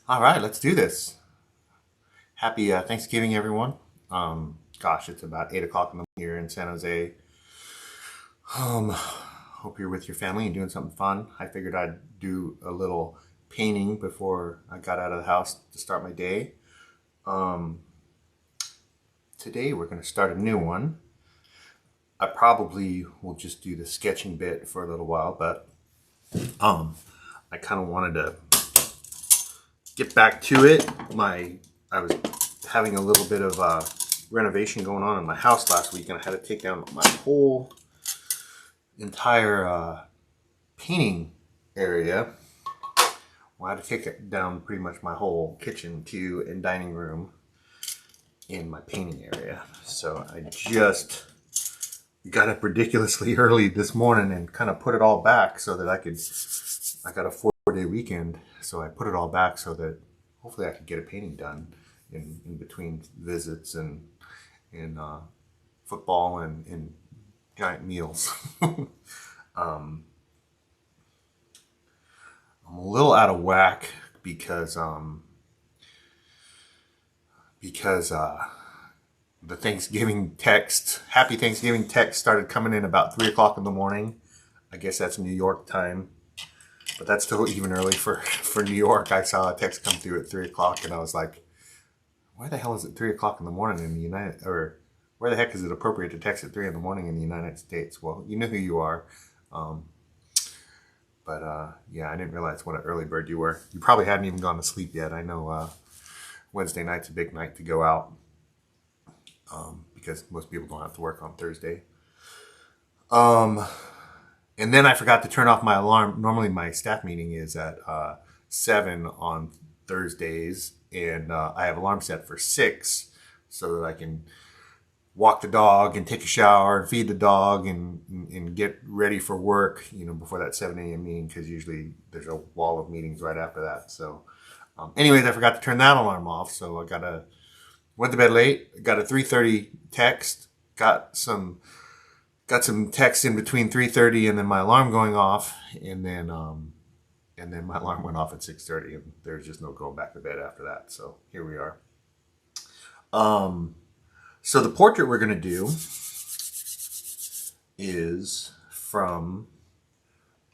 All right, let's do this. Happy Thanksgiving, everyone. Gosh, it's about 8 o'clock in the morning here in San Jose. Hope you're with your family and doing something fun. I figured I'd do a little painting before I got out of the house to start my day. Um, Today, we're going to start a new one. I probably will just do the sketching bit for a little while, but um, I kind of wanted to get back to it. I was having a little bit of renovation going on in my house last week, and I had to take down my whole entire painting area. Well, I had to take down pretty much my whole kitchen too and dining room in my painting area. So I just got up ridiculously early this morning and kind of put it all back so that I got a 4-day weekend, so I put it all back so that hopefully I could get a painting done in between visits and football and giant meals. I'm a little out of whack because the Thanksgiving text, Happy Thanksgiving text started coming in about 3 o'clock in the morning. I guess that's New York time, but that's still even early for New York. I saw a text come through at 3 o'clock, and I was like, "Why the hell is it 3 o'clock in the morning in the United? Or where the heck is it appropriate to text at 3 in the morning in the United States?" Well, you know who you are. Um, but yeah, I didn't realize what an early bird you were. You probably hadn't even gone to sleep yet. I know Wednesday night's a big night to go out because most people don't have to work on Thursday. Um, and then I forgot to turn off my alarm. Normally, my staff meeting is at 7 on Thursdays, and I have alarm set for 6 so that I can walk the dog and take a shower and feed the dog and get ready for work, before that 7 a.m. meeting, because usually there's a wall of meetings right after that. So, anyways, I forgot to turn that alarm off, so went to bed late. Got a 3:30 text. Got some text in between 3:30 and then my alarm going off, and then my alarm went off at 6:30, and there's just no going back to bed after that. So here we are. Um, so the portrait we're gonna do is from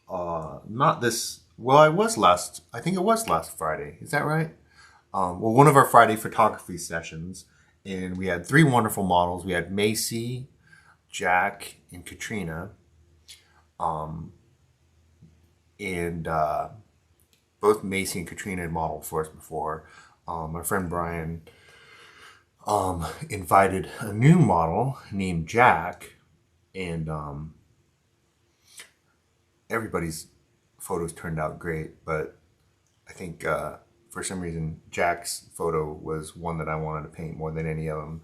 not this. Well, I think it was last Friday. Is that right? Well, one of our Friday photography sessions, and we had 3 wonderful models. We had Macy, Jack, and Katrina, um, and both Macy and Katrina had modeled for us before. My friend Brian invited a new model named Jack, and everybody's photos turned out great, but I think for some reason Jack's photo was one that I wanted to paint more than any of them.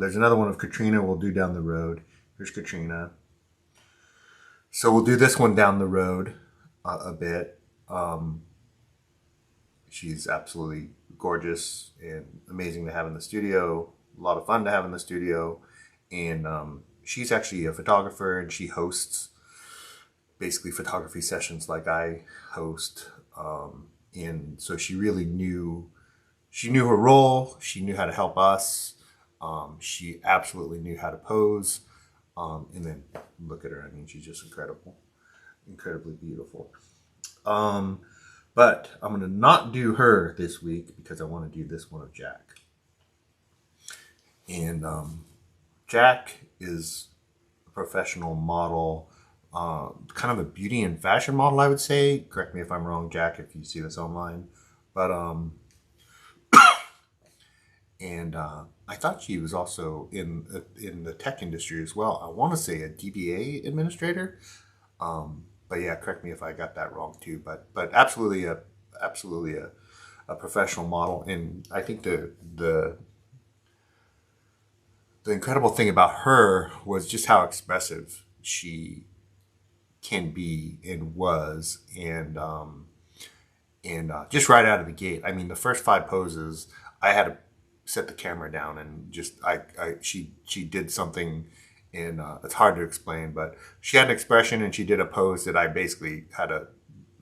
There's another one of Katrina we'll do down the road. Here's Katrina. So we'll do this one down the road a bit. She's absolutely gorgeous and amazing to have in the studio. A lot of fun to have in the studio. And she's actually a photographer, and she hosts basically photography sessions like I host. And so she knew her role. She knew how to help us. She absolutely knew how to pose. And then look at her. I mean, she's just incredible, incredibly beautiful. Um, but I'm going to not do her this week because I want to do this one of Jack. And Jack is a professional model, kind of a beauty and fashion model, I would say. Correct me if I'm wrong, Jack, if you see this online. But and I thought she was also in the tech industry as well. I want to say a DBA administrator. But yeah, correct me if I got that wrong too. But absolutely a professional model, and I think the incredible thing about her was just how expressive she can be and was, and just right out of the gate. I mean, the first 5 poses, I had to set the camera down and just she did something, and it's hard to explain, but she had an expression and she did a pose that I basically had to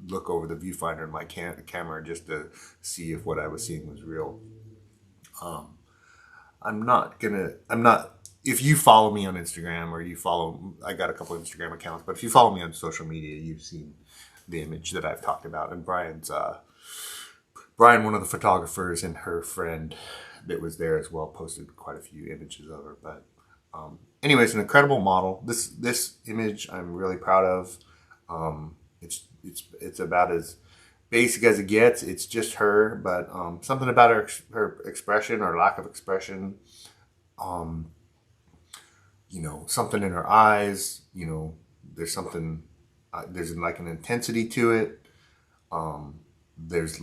look over the viewfinder in my camera just to see if what I was seeing was real. I'm not, if you follow me on Instagram or I got a couple of Instagram accounts, but if you follow me on social media, you've seen the image that I've talked about. And Brian, one of the photographers, and her friend that was there as well, posted quite a few images of her. But anyways, an incredible model. This image I'm really proud of. It's about as basic as it gets. It's just her, but something about her expression or lack of expression. Something in her eyes. There's something. There's like an intensity to it. There's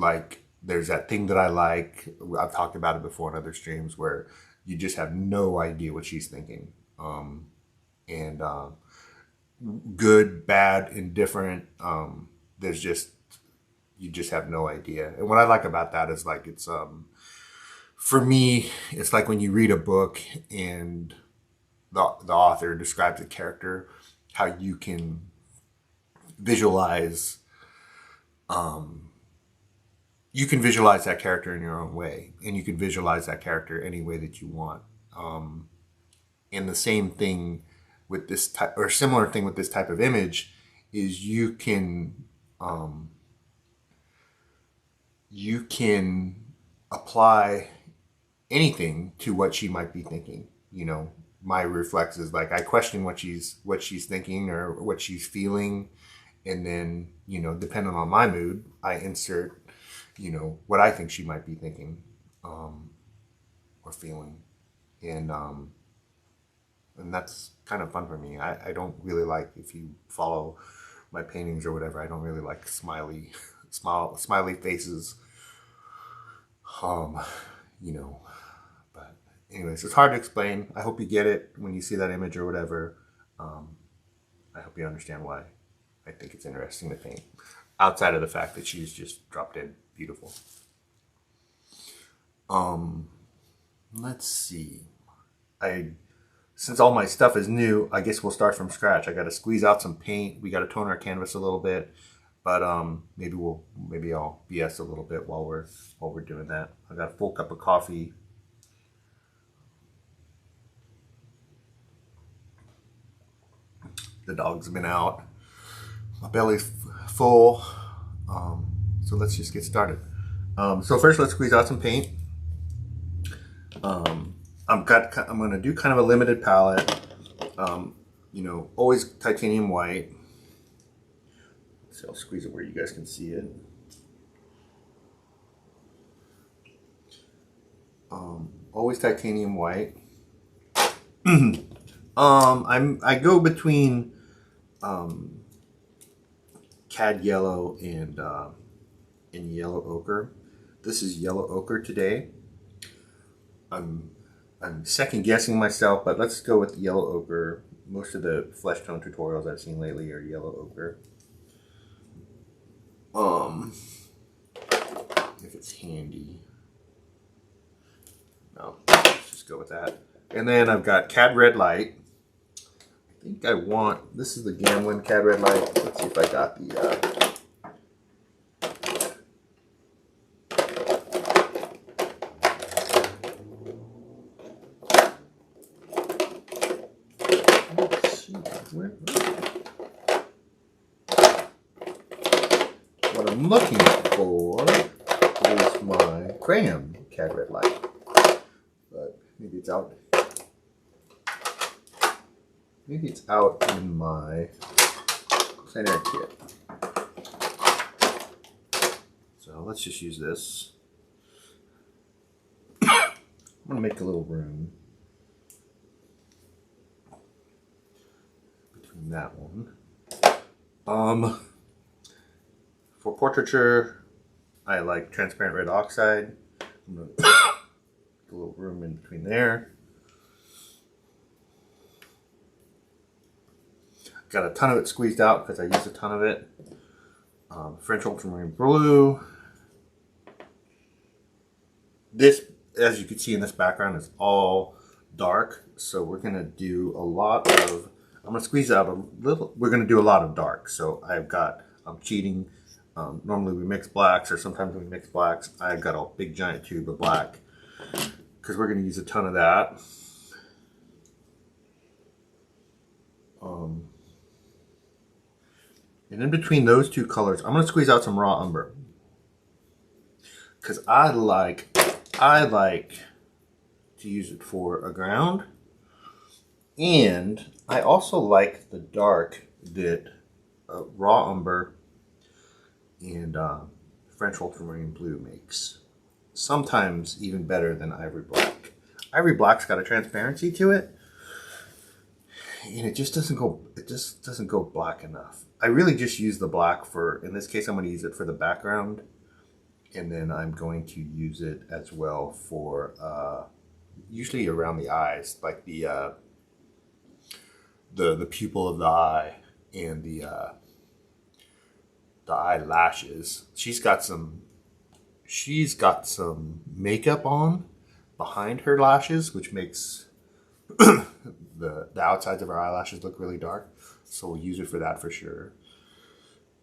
that thing that I like. I've talked about it before in other streams where you just have no idea what she's thinking. And good, bad, indifferent. You just have no idea. And what I like about that is like, it's, for me, it's like when you read a book and the author describes a character, how you can visualize, that character in your own way, and you can visualize that character any way that you want. And the same thing with this type, or similar thing with this type of image, is you can apply anything to what she might be thinking. My reflex is like, I question what she's thinking or what she's feeling, and then depending on my mood, I insert what I think she might be thinking or feeling, and that's kind of fun for me. I don't really like, if you follow my paintings or whatever, I don't really like smiley faces. But anyways, it's hard to explain. I hope you get it when you see that image or whatever. I hope you understand why I think it's interesting to paint, outside of the fact that she's just drop dead beautiful. Let's see. Since all my stuff is new, I guess we'll start from scratch. I got to squeeze out some paint. We got to tone our canvas a little bit, but maybe I'll BS a little bit while we're doing that. I got a full cup of coffee. The dog's been out. My belly's full. So let's just get started. So first, let's squeeze out some paint. I'm going to do kind of a limited palette. Always titanium white. So I'll squeeze it where you guys can see it. Always titanium white. I go between cad yellow and yellow ochre. This is yellow ochre today. I'm second guessing myself, but let's go with yellow ochre. Most of the flesh tone tutorials I've seen lately are yellow ochre. If it's handy. No, let's just go with that. And then I've got cad red light. I think this is the Gamlin cad red light. Let's see if I got the what I'm looking for is my Graham cad red light, but maybe it's out. Maybe it's out in my plein air kit. So let's just use this. I'm gonna make a little room between that one. For portraiture, I like transparent red oxide. I'm gonna put a little room in between there. Got a ton of it squeezed out because I used a ton of it. French ultramarine blue. This, as you can see in this background, is all dark. So we're gonna do a lot of, I'm gonna squeeze out a little, we're gonna do a lot of dark. So I'm cheating. Normally we mix blacks, or sometimes we mix blacks. I got a big giant tube of black because we're going to use a ton of that. And in between those two colors, I'm going to squeeze out some raw umber because I like to use it for a ground, and I also like the dark that raw umber and French ultramarine blue makes. Sometimes even better than ivory black. Ivory black's got a transparency to it, and it just doesn't go black enough. I really just use the black for, in this case I'm going to use it for the background, and then I'm going to use it as well for usually around the eyes, like the pupil of the eye and the eyelashes. She's got some makeup on behind her lashes, which makes the outsides of her eyelashes look really dark. So we'll use it for that for sure.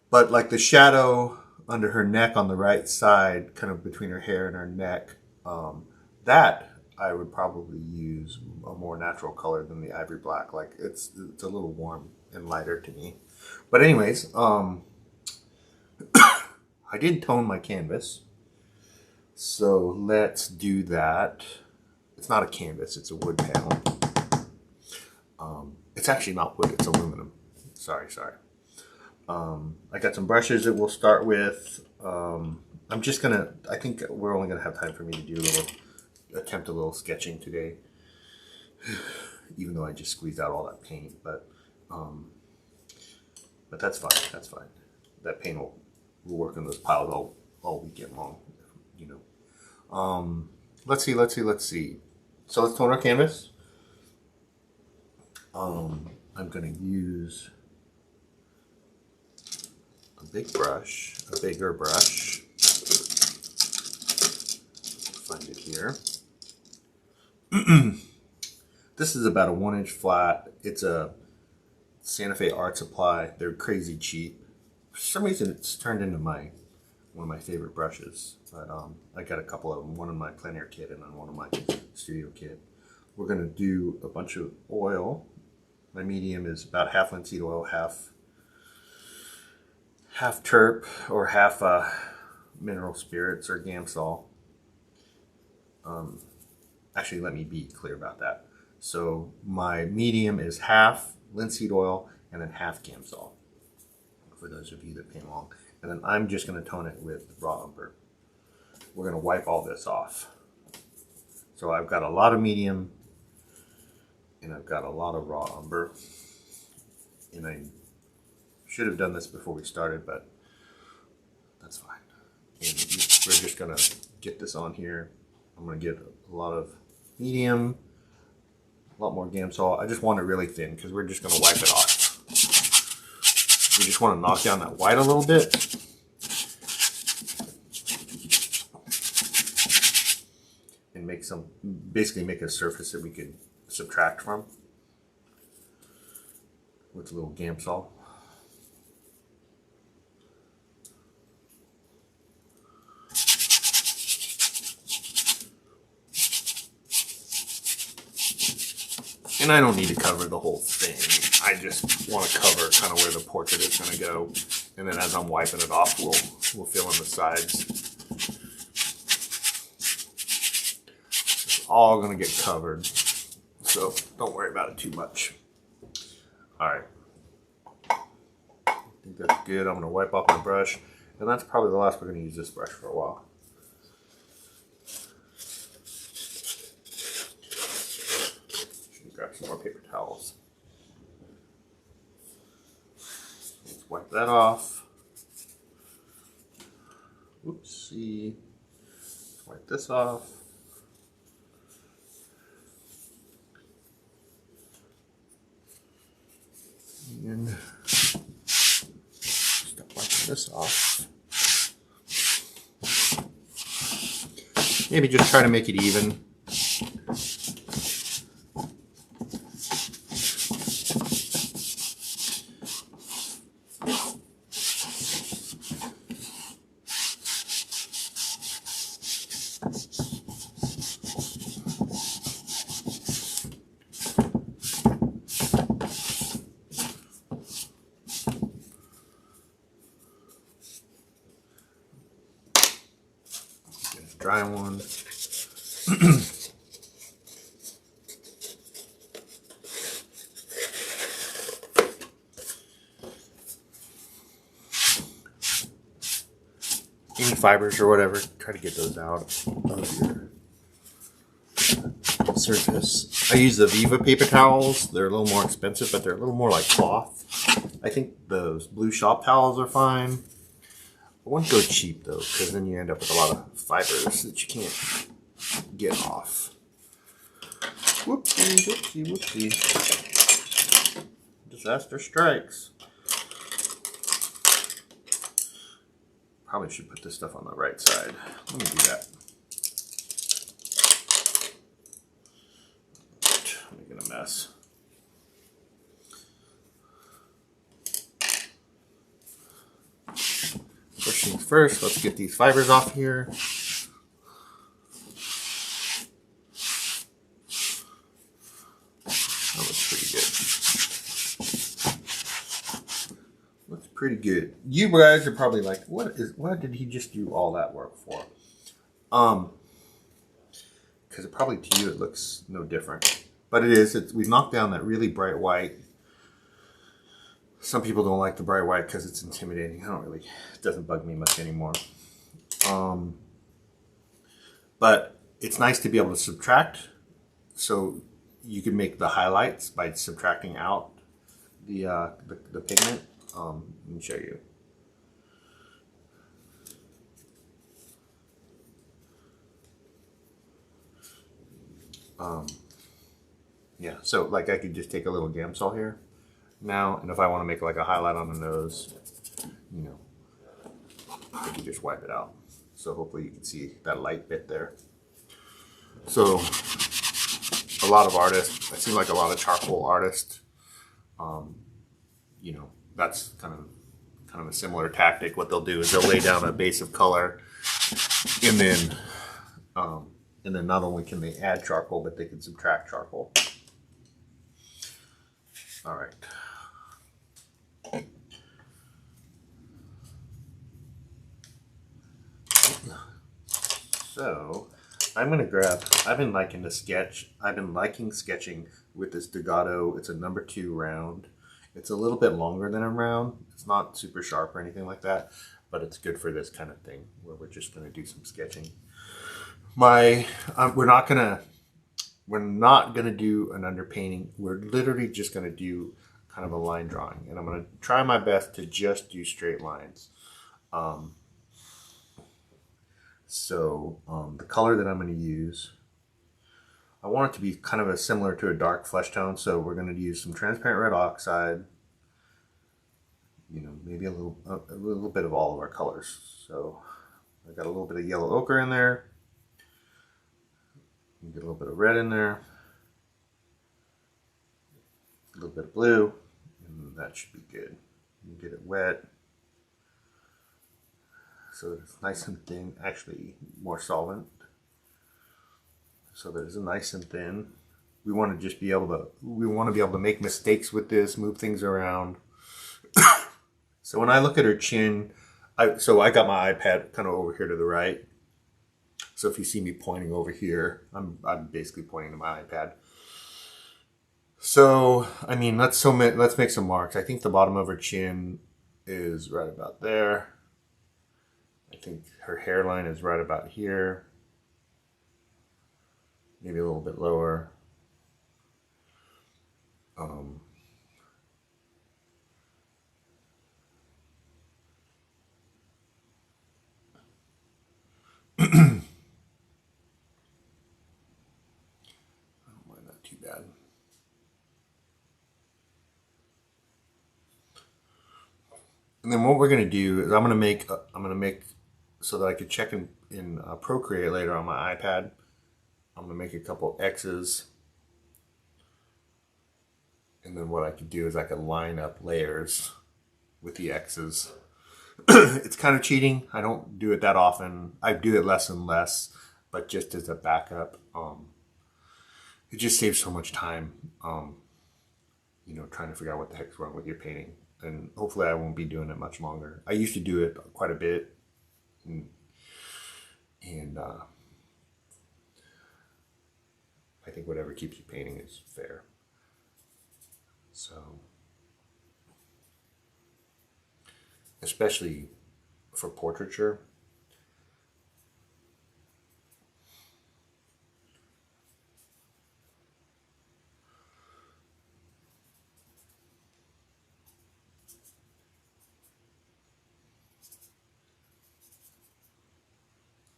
But like the shadow under her neck on the right side, kind of between her hair and her neck, that I would probably use a more natural color than the ivory black. Like it's a little warm and lighter to me. But anyways, I did tone my canvas. So let's do that. It's not a canvas, it's a wood panel. It's actually not wood, it's aluminum. Sorry. I got some brushes that we'll start with. I think we're only gonna have time for me to do attempt a little sketching today. Even though I just squeezed out all that paint, but that's fine. That paint will work in those piles all weekend long, you know. Let's see. So let's tone our canvas. I'm gonna use a bigger brush. Find it here. This is about a 1-inch flat. It's a Santa Fe Art Supply. They're crazy cheap. For some reason, it's turned into one of my favorite brushes. But I got a couple of them. One in my plein air kit and then one in my studio kit. We're gonna do a bunch of oil. My medium is about half linseed oil, half terp, or half mineral spirits or Gamsol. Actually, let me be clear about that. So my medium is half linseed oil and then half Gamsol, for those of you that came along. And then I'm just going to tone it with raw umber. We're going to wipe all this off. So I've got a lot of medium and I've got a lot of raw umber. And I should have done this before we started, but that's fine. And we're just going to get this on here. I'm going to get a lot of medium, a lot more Gamsol. I just want it really thin because we're just going to wipe it off. We just want to knock down that white a little bit. And basically make a surface that we could subtract from with a little Gamsol. And I don't need to cover the whole thing. I just want to cover kind of where the portrait is going to go. And then as I'm wiping it off, we'll fill in the sides. It's all going to get covered. So don't worry about it too much. All right. I think that's good. I'm going to wipe off my brush. And that's probably the last we're going to use this brush for a while. Grab some more paper towels. Let's wipe that off. Oopsie. Let's wipe this off. And stop wiping this off. Maybe just try to make it even. dry one. Any fibers or whatever, try to get those out of your surface. I use the Viva paper towels. They're a little more expensive, but they're a little more like cloth. I think those blue shop towels are fine. I wouldn't go cheap though, because then you end up with a lot of fibers that you can't get off. Whoopsie, whoopsie, whoopsie. Disaster strikes. Probably should put this stuff on the right side. Let me do that. I'm making a mess. First things first, let's get these fibers off here. That looks pretty good. Looks pretty good. You guys are probably like, what did he just do all that work for? Because probably to you it looks no different. But it is. We knocked down that really bright white. Some people don't like the bright white because it's intimidating. It doesn't bug me much anymore. But it's nice to be able to subtract. So you can make the highlights by subtracting out the pigment. Let me show you. Yeah, so like I could just take a little Gamsol here now, and if I want to make like a highlight on the nose, you know, I can just wipe it out. So hopefully you can see that light bit there. So a lot of artists, I see like a lot of charcoal artists, you know, that's kind of a similar tactic. What they'll do is they'll lay down a base of color, and then not only can they add charcoal, but they can subtract charcoal. All right. So I'm gonna grab, I've been liking sketching with this Degato. It's a number 2 round. It's a little bit longer than a round. It's not super sharp or anything like that, but it's good for this kind of thing where we're just gonna do some sketching. We're not gonna do an underpainting. We're literally just gonna do kind of a line drawing, and I'm gonna try my best to just do straight lines. The color that I'm going to use, I want it to be kind of similar to a dark flesh tone, so we're going to use some transparent red oxide, you know, maybe a little bit of all of our colors. So I got a little bit of yellow ochre in there, get a little bit of red in there, a little bit of blue, and that should be good. You get it wet so that it's nice and thin, actually more solvent, so that it's nice and thin. We want to be able to make mistakes with this, move things around. So when I look at her chin, I got my iPad kind of over here to the right. So if you see me pointing over here, I'm basically pointing to my iPad. So I mean, let's make some marks. I think the bottom of her chin is right about there. I think her hairline is right about here. Maybe a little bit lower. I don't mind that too bad. And then what we're gonna do is I'm gonna make so that I could check in Procreate later on my iPad. I'm gonna make a couple X's, and then what I could do is I could line up layers with the X's. It's kind of cheating. I don't do it that often. I do it less and less, but just as a backup. It just saves so much time, you know, trying to figure out what the heck's wrong with your painting. And hopefully I won't be doing it much longer. I used to do it quite a bit, and think whatever keeps you painting is fair. So, especially for portraiture.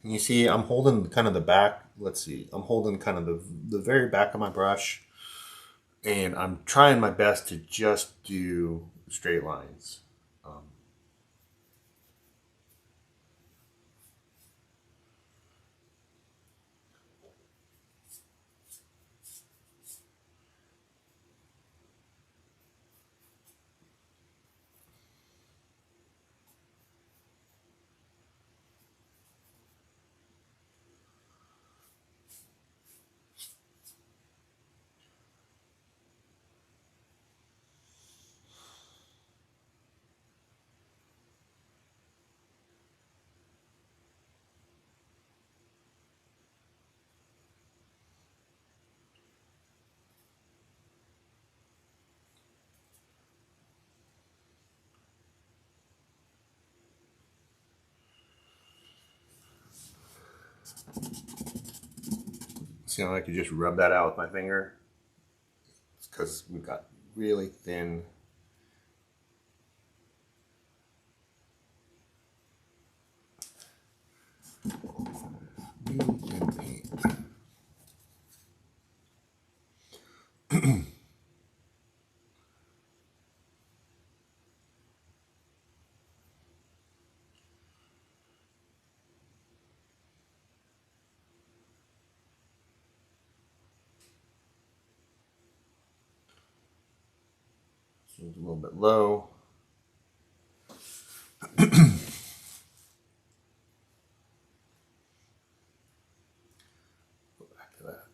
And you see, I'm holding kind of the back. Let's see, I'm holding kind of the very back of my brush, and I'm trying my best to just do straight lines. See how I could just rub that out with my finger? It's because we've got really thin. Really thin paint. Seems a little bit low. Go back to that.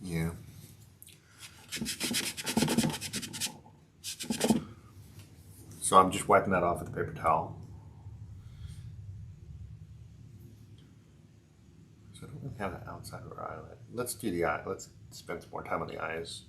Yeah. So I'm just wiping that off with a paper towel. So I don't really have the outside of our eyelid. Let's do the eye. Let's spend some more time on the eyes.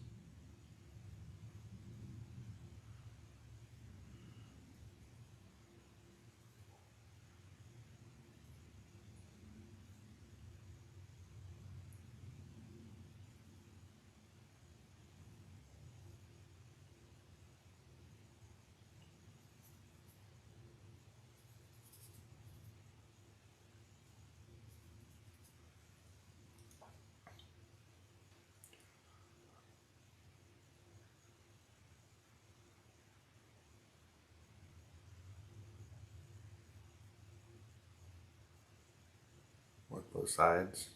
Work both sides.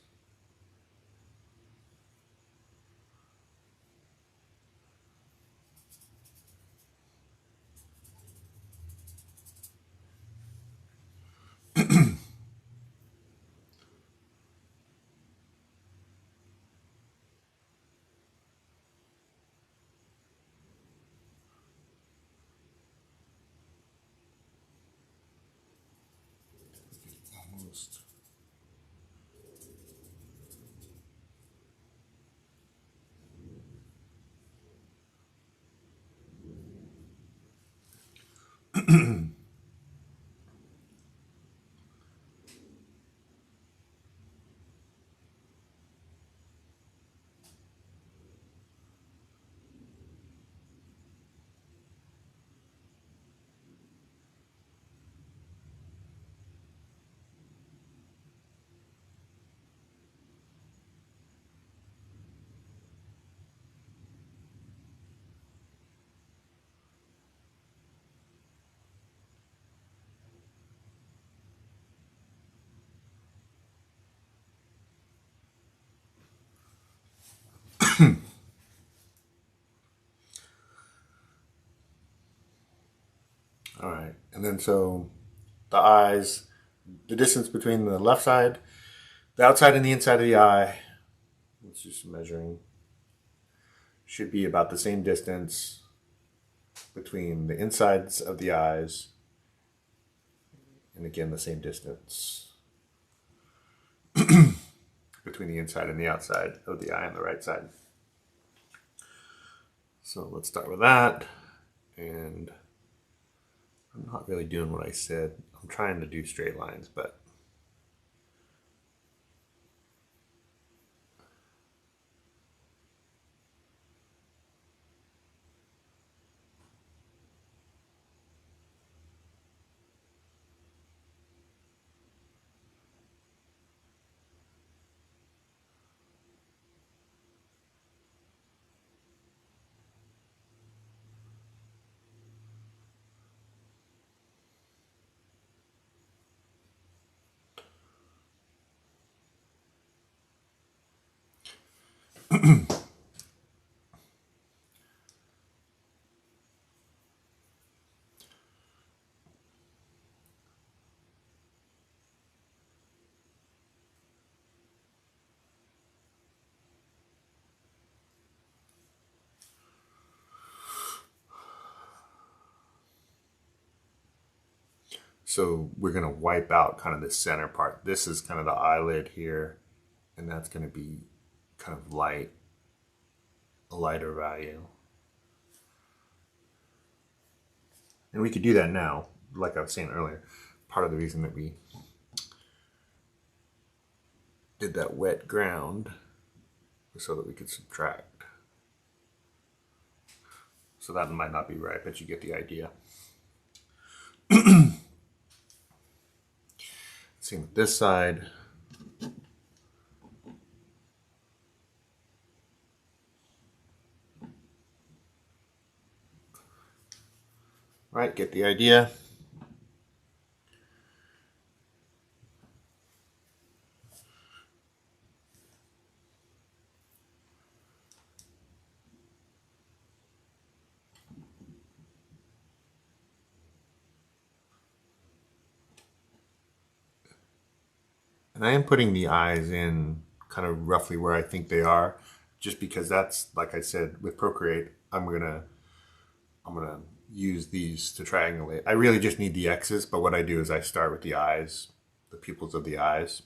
Almost. All right, and then so the eyes, the distance between the left side, the outside and the inside of the eye, let's just measuring, should be about the same distance between the insides of the eyes, and again the same distance between the inside and the outside of the eye on the right side. So let's start with that. And I'm not really doing what I said. I'm trying to do straight lines, but so we're going to wipe out kind of the center part. This is kind of the eyelid here, and that's going to be kind of light, a lighter value. And we could do that now, like I was saying earlier. Part of the reason that we did that wet ground was so that we could subtract. So that might not be right, but you get the idea. Same with this side. Right, get the idea. And I am putting the eyes in kind of roughly where I think they are, just because that's, like I said, with Procreate, I'm gonna use these to triangulate. I really just need the X's, but what I do is I start with the eyes, the pupils of the eyes,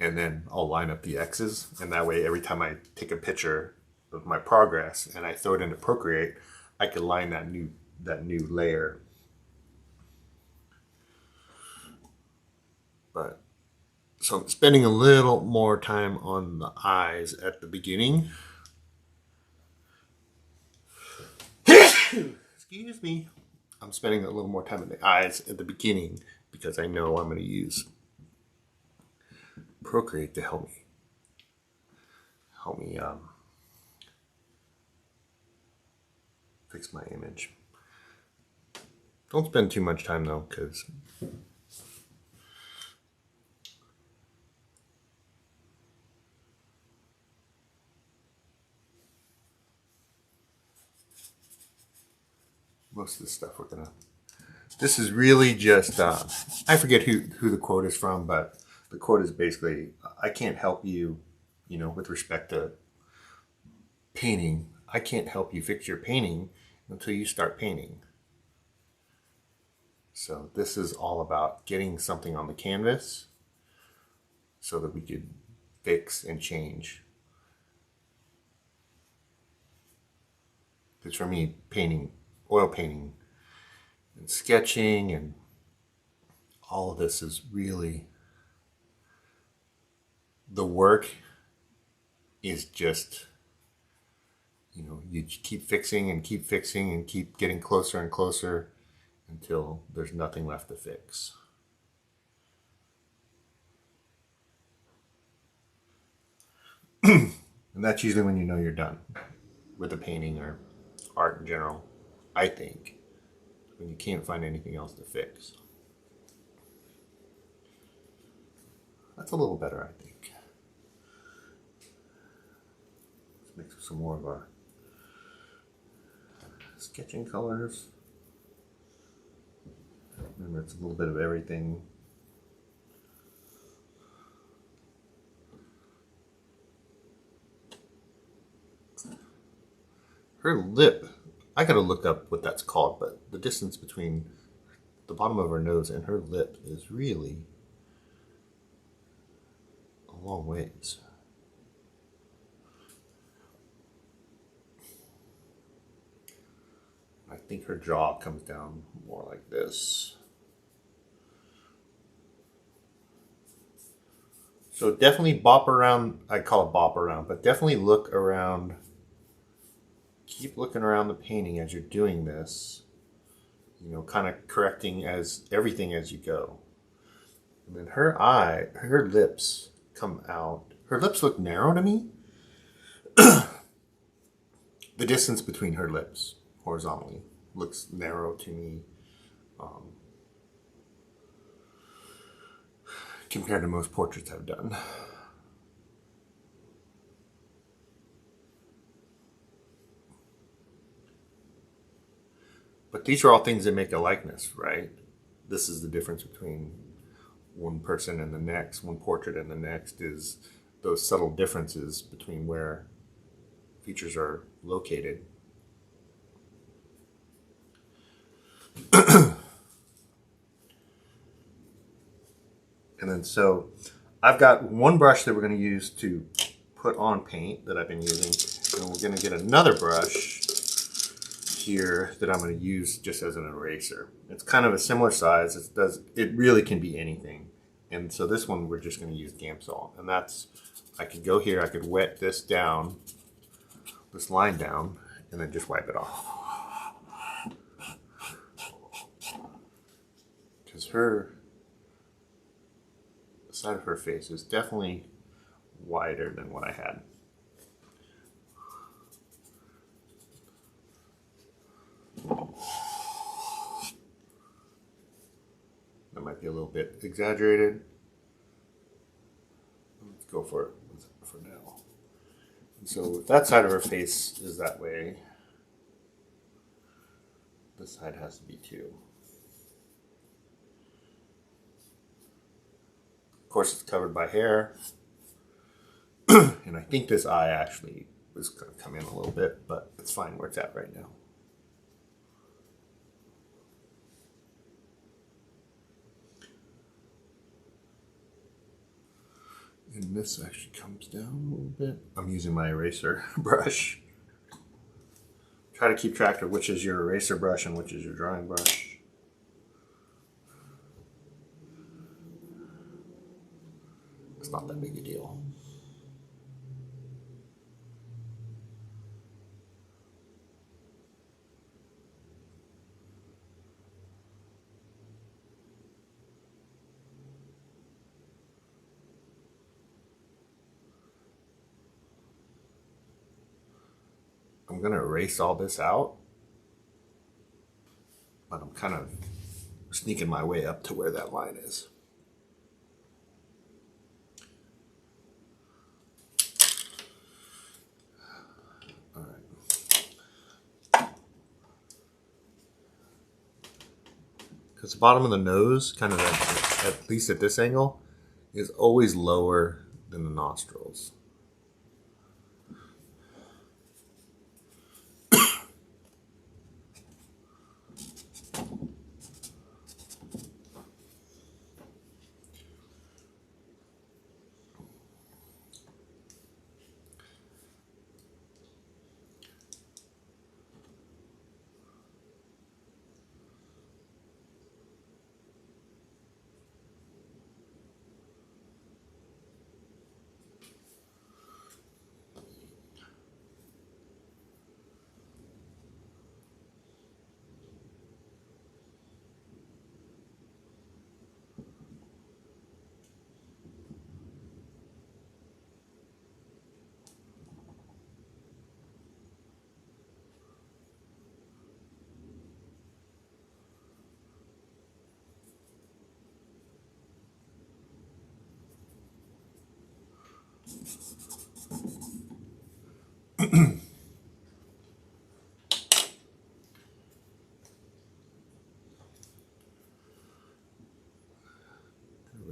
and then I'll line up the X's, and that way every time I take a picture of my progress and I throw it into Procreate, I can line that new layer. But so I'm spending a little more time on the eyes at the beginning. Excuse me. I'm spending a little more time on the eyes at the beginning because I know I'm going to use Procreate to help me fix my image. Don't spend too much time though, because most of this stuff we're gonna. This is really just I forget who the quote is from, but the quote is basically, I can't help you, with respect to painting. I can't help you fix your painting until you start painting. So this is all about getting something on the canvas so that we could fix and change. Because for me, painting, oil painting, and sketching, and all of this is really, the work is just, you keep fixing and keep fixing and keep getting closer and closer until there's nothing left to fix. And that's usually when you know you're done with a painting or art in general, I think, when you can't find anything else to fix. That's a little better, I think. Let's mix some more of our sketching colors. Remember, it's a little bit of everything. Her lip, I gotta look up what that's called, but the distance between the bottom of her nose and her lip is really a long ways. I think her jaw comes down more like this. So definitely bop around, I call it bop around, but definitely look around. Keep looking around the painting as you're doing this, you know, kind of correcting everything as you go. And then her lips come out. Her lips look narrow to me. The distance between her lips horizontally looks narrow to me compared to most portraits I've done. But these are all things that make a likeness, right? This is the difference between one person and the next, one portrait and the next, is those subtle differences between where features are located. And then so I've got one brush that we're going to use to put on paint that I've been using, and we're going to get another brush here that I'm going to use just as an eraser. It's kind of a similar size. It really can be anything. And so this one we're just going to use Gamsol, and that's, I could go here, I could wet this down, this line down, and then just wipe it off. Because the side of her face is definitely wider than what I had. That might be a little bit exaggerated. Let's go for it for now. And so if that side of her face is that way, this side has to be too. Of course, it's covered by hair. And I think this eye actually was going to come in a little bit, but it's fine where it's at right now. And this actually comes down a little bit. I'm using my eraser brush. Try to keep track of which is your eraser brush and which is your drawing brush. It's not that big a deal. I'm going to erase all this out, but I'm kind of sneaking my way up to where that line is. All right. Because the bottom of the nose, kind of at least at this angle, is always lower than the nostrils.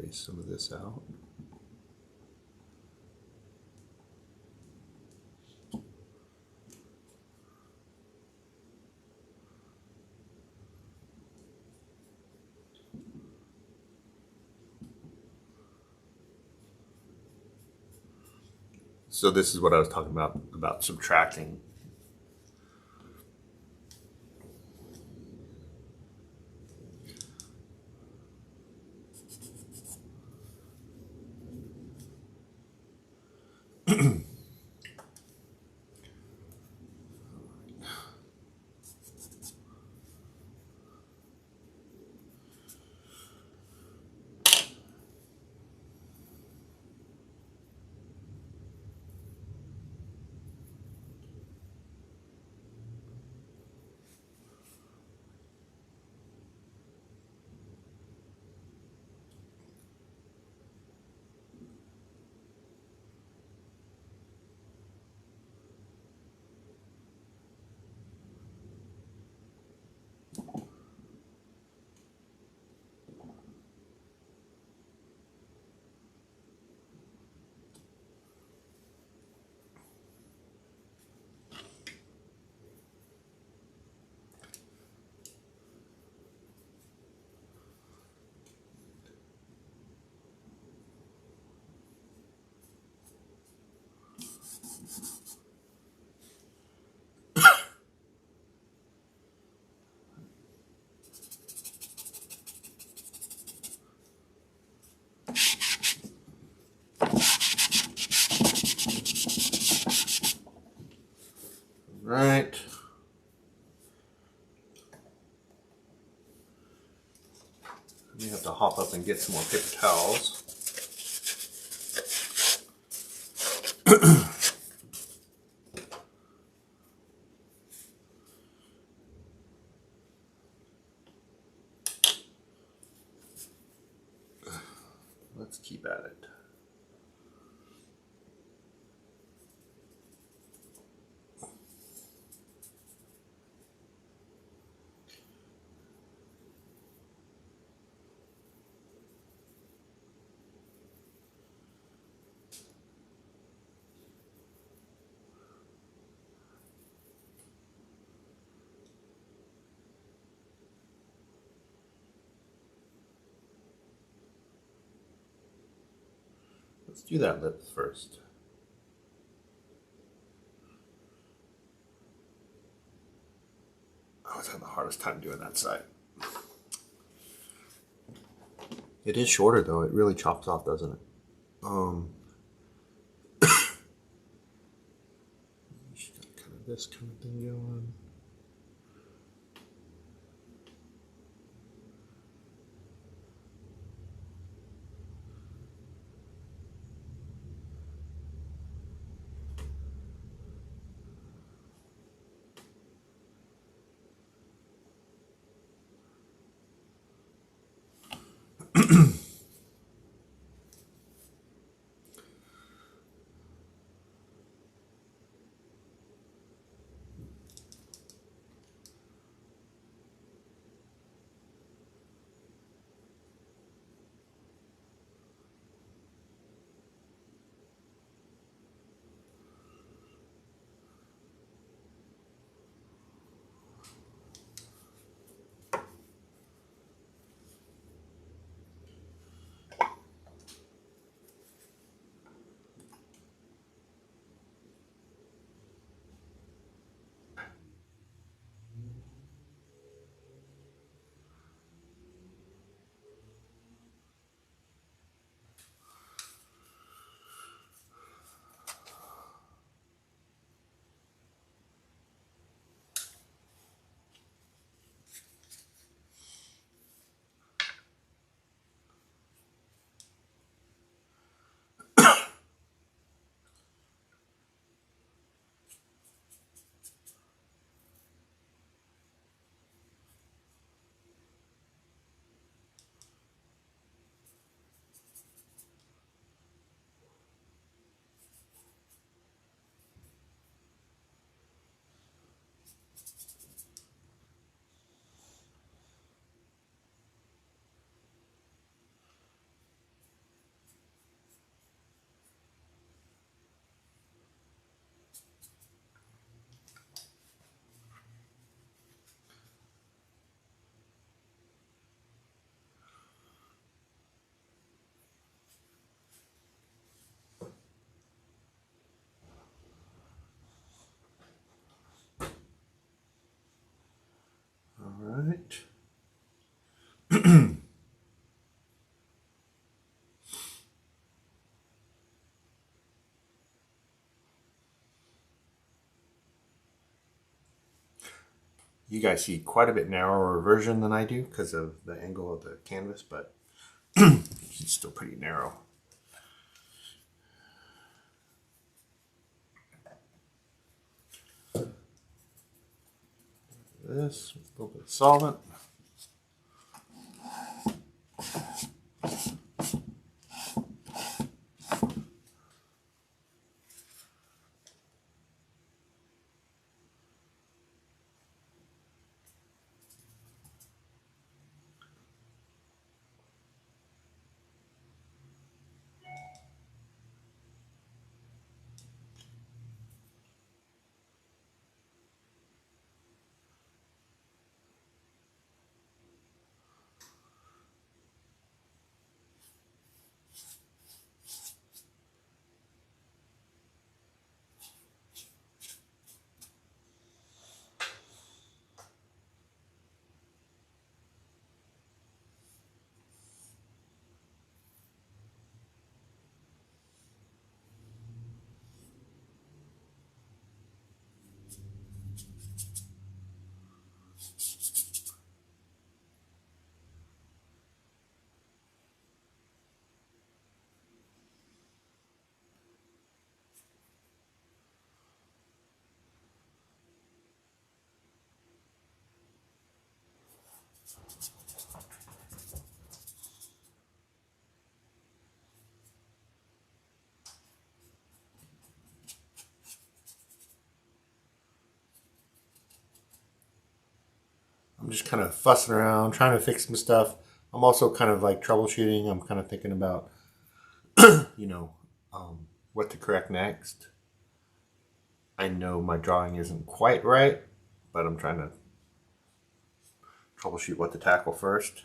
erase some of this out. So this is what I was talking about subtracting. Right. We have to hop up and get some more paper towels. Let's keep at it. Let's do that lip first. I was having the hardest time doing that side. It is shorter though, it really chops off, doesn't it? She's got kind of this kind of thing going. right. You guys see quite a bit narrower version than I do because of the angle of the canvas, but it's still pretty narrow. This with a little bit of solvent. I'm just kind of fussing around, trying to fix some stuff. I'm also kind of like troubleshooting. I'm kind of thinking about, you know, what to correct next. I know my drawing isn't quite right, but I'm trying to troubleshoot what to tackle first.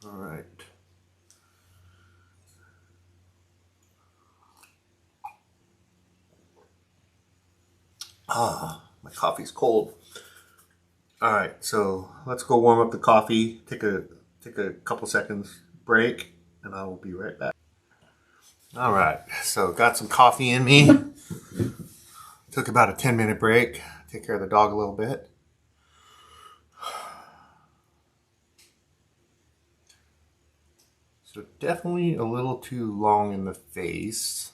All right. My coffee's cold. All right, so let's go warm up the coffee. Take a couple seconds break, and I will be right back. All right, so got some coffee in me. Took about a 10-minute break. Take care of the dog a little bit. So definitely a little too long in the face.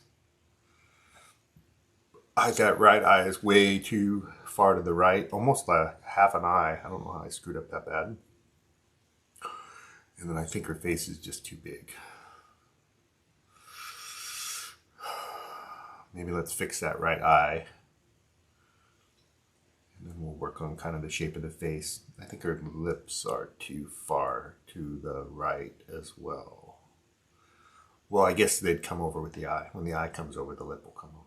That right eye is way too far to the right, almost like half an eye. I don't know how I screwed up that bad. And then I think her face is just too big. Maybe let's fix that right eye. And then we'll work on kind of the shape of the face. I think her lips are too far to the right as well. Well, I guess they'd come over with the eye. When the eye comes over, the lip will come over.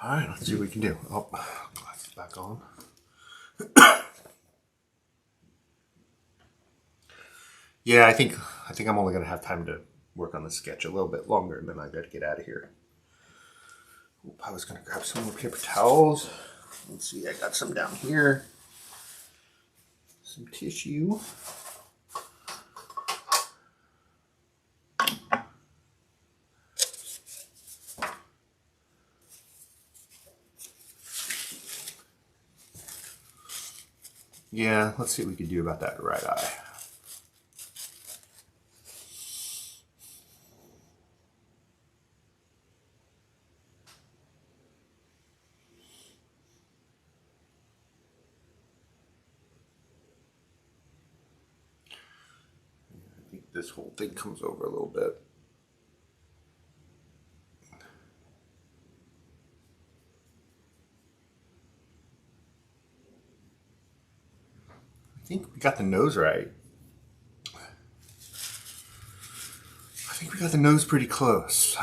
All right, let's see what we can do. Oh, glasses back on. Yeah, I think I'm only gonna have time to work on the sketch a little bit longer, and then I gotta get out of here. Oop, I was gonna grab some more paper towels. Let's see, I got some down here. Some tissue. Yeah, let's see what we can do about that right eye. I think this whole thing comes over a little bit. I think we got the nose right. I think we got the nose pretty close.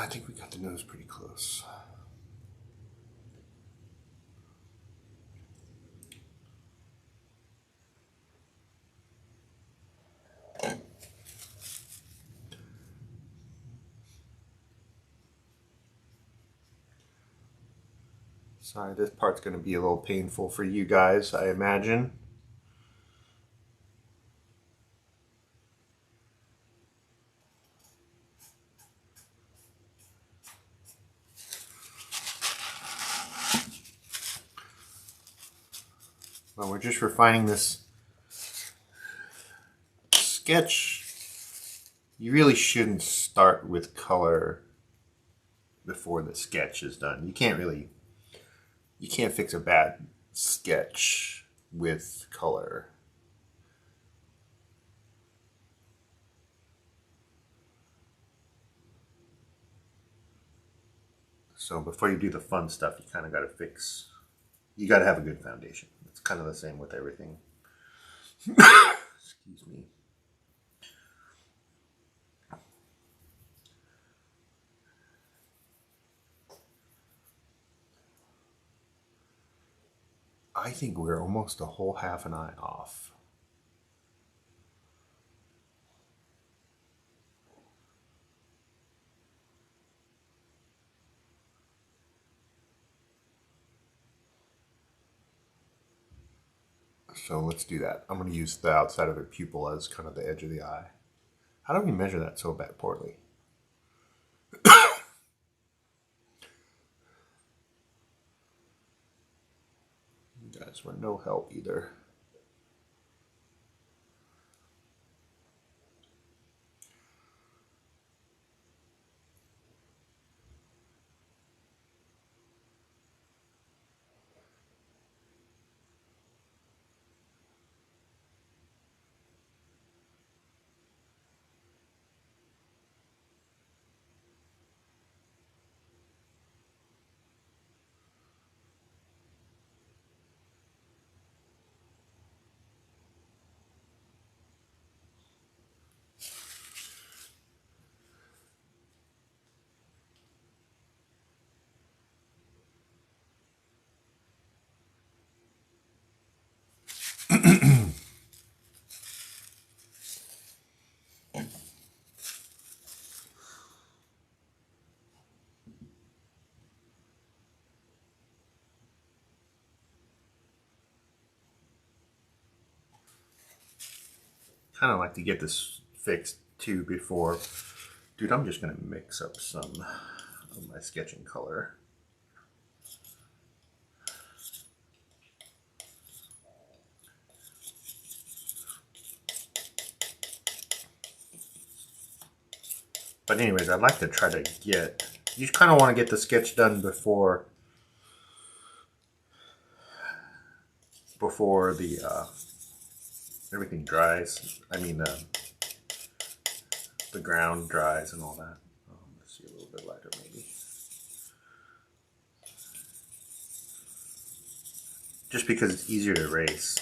Sorry, this part's going to be a little painful for you guys, I imagine. Well, we're just refining this sketch. You really shouldn't start with color before the sketch is done. You can't fix a bad sketch with color. So before you do the fun stuff, you kind of got to you got to have a good foundation. It's kind of the same with everything. Excuse me. I think we're almost a whole half an eye off. So let's do that. I'm going to use the outside of the pupil as kind of the edge of the eye. How do we measure that so bad poorly? You guys were no help either. Kind of like to get this fixed too before. Dude, I'm just going to mix up some of my sketching color. But anyways, I'd like to try to you kind of want to get the sketch done before the everything dries. I mean, the ground dries and all that. Let's see, a little bit lighter maybe. Just because it's easier to erase.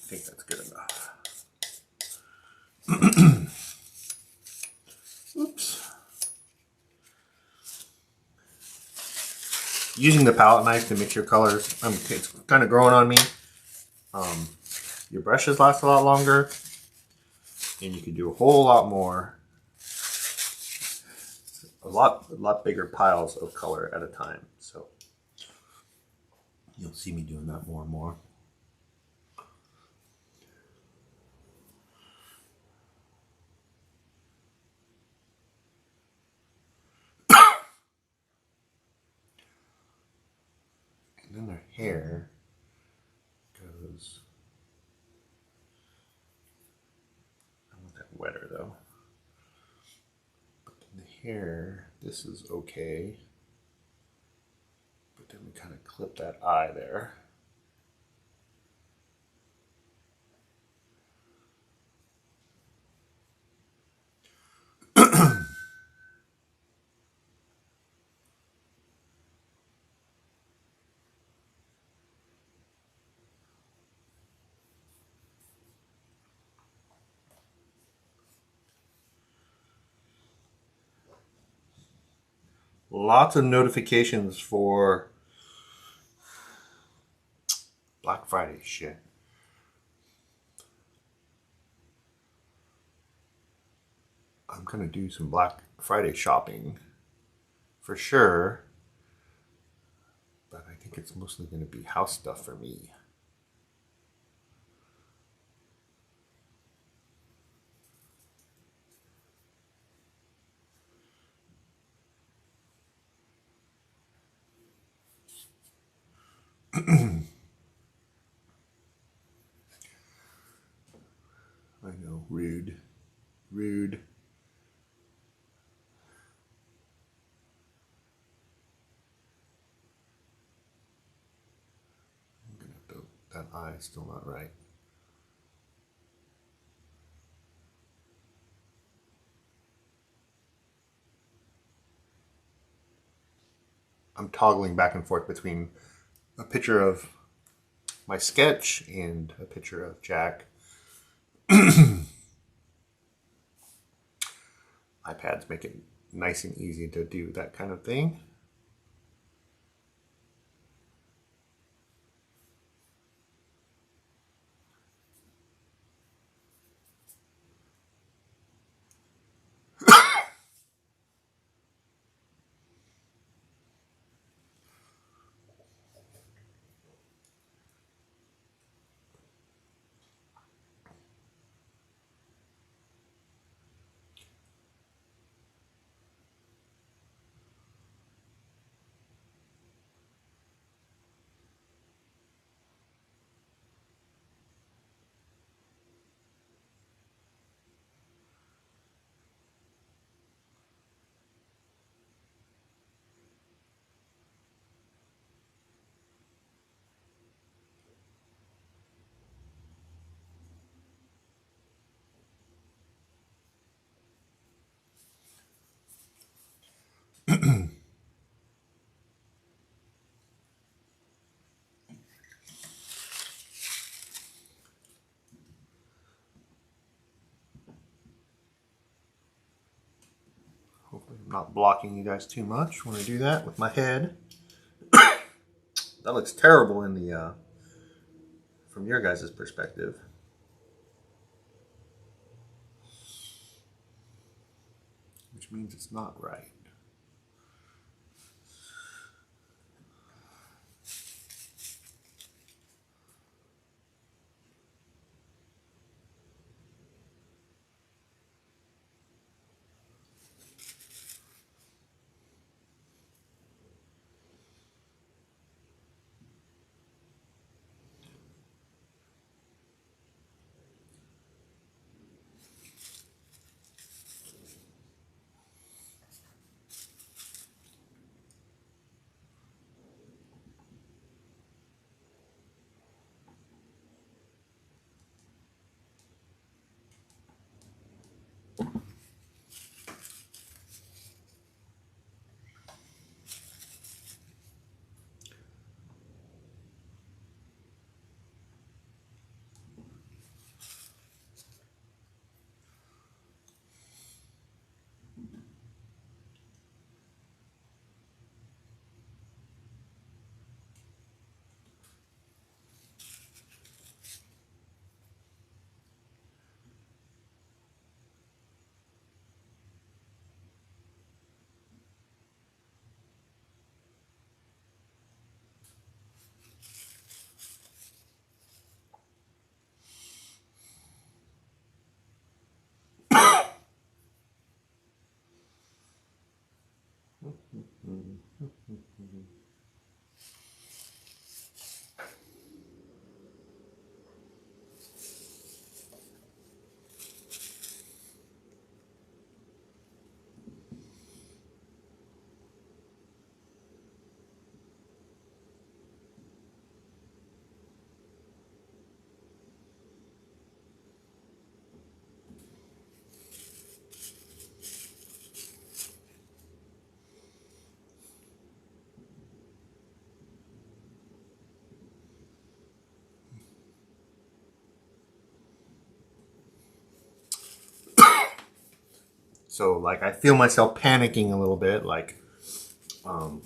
I think that's good enough. Oops. Using the palette knife to mix your colors, it's kind of growing on me. Your brushes last a lot longer, and you can do a whole lot more, a lot bigger piles of color at a time. So you'll see me doing that more and more. And then their hair goes. I want that wetter though. But then the hair, this is okay. But then we kind of clip that eye there. Lots of notifications for Black Friday shit. I'm gonna do some Black Friday shopping for sure, but I think it's mostly gonna be house stuff for me. I know, rude, rude. I'm gonna have to, that eye is still not right. I'm toggling back and forth between a picture of my sketch and a picture of Jack. iPads make it nice and easy to do that kind of thing. Hopefully I'm not blocking you guys too much when I do that with my head. That looks terrible in the from your guys' perspective. Which means it's not right. So like I feel myself panicking a little bit, like um,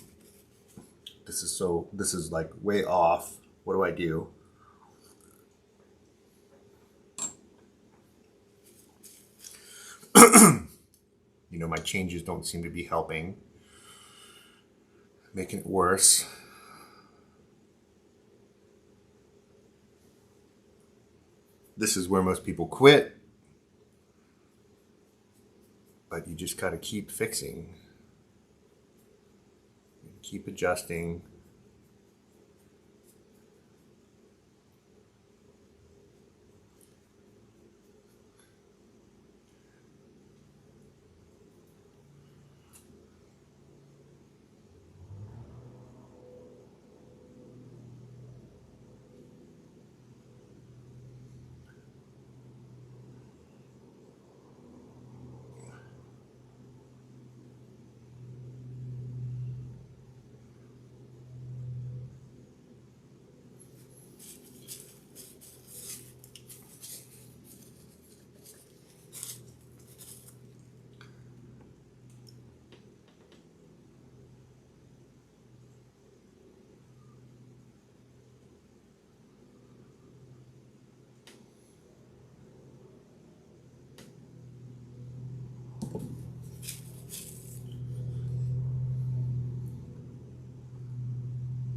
this is like way off. What do I do? You know, my changes don't seem to be helping, making it worse. This is where most people quit, but you just gotta keep fixing, keep adjusting.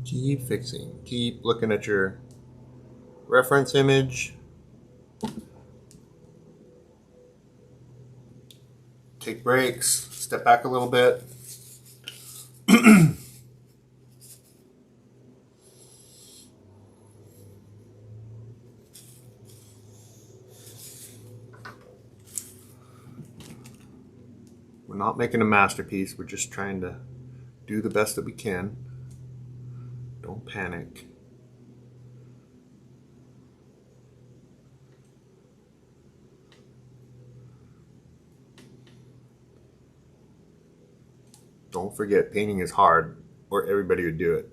Keep fixing. Keep looking at your reference image. Take breaks. Step back a little bit. We're not making a masterpiece. We're just trying to do the best that we can. Don't panic. Don't forget, painting is hard, or everybody would do it.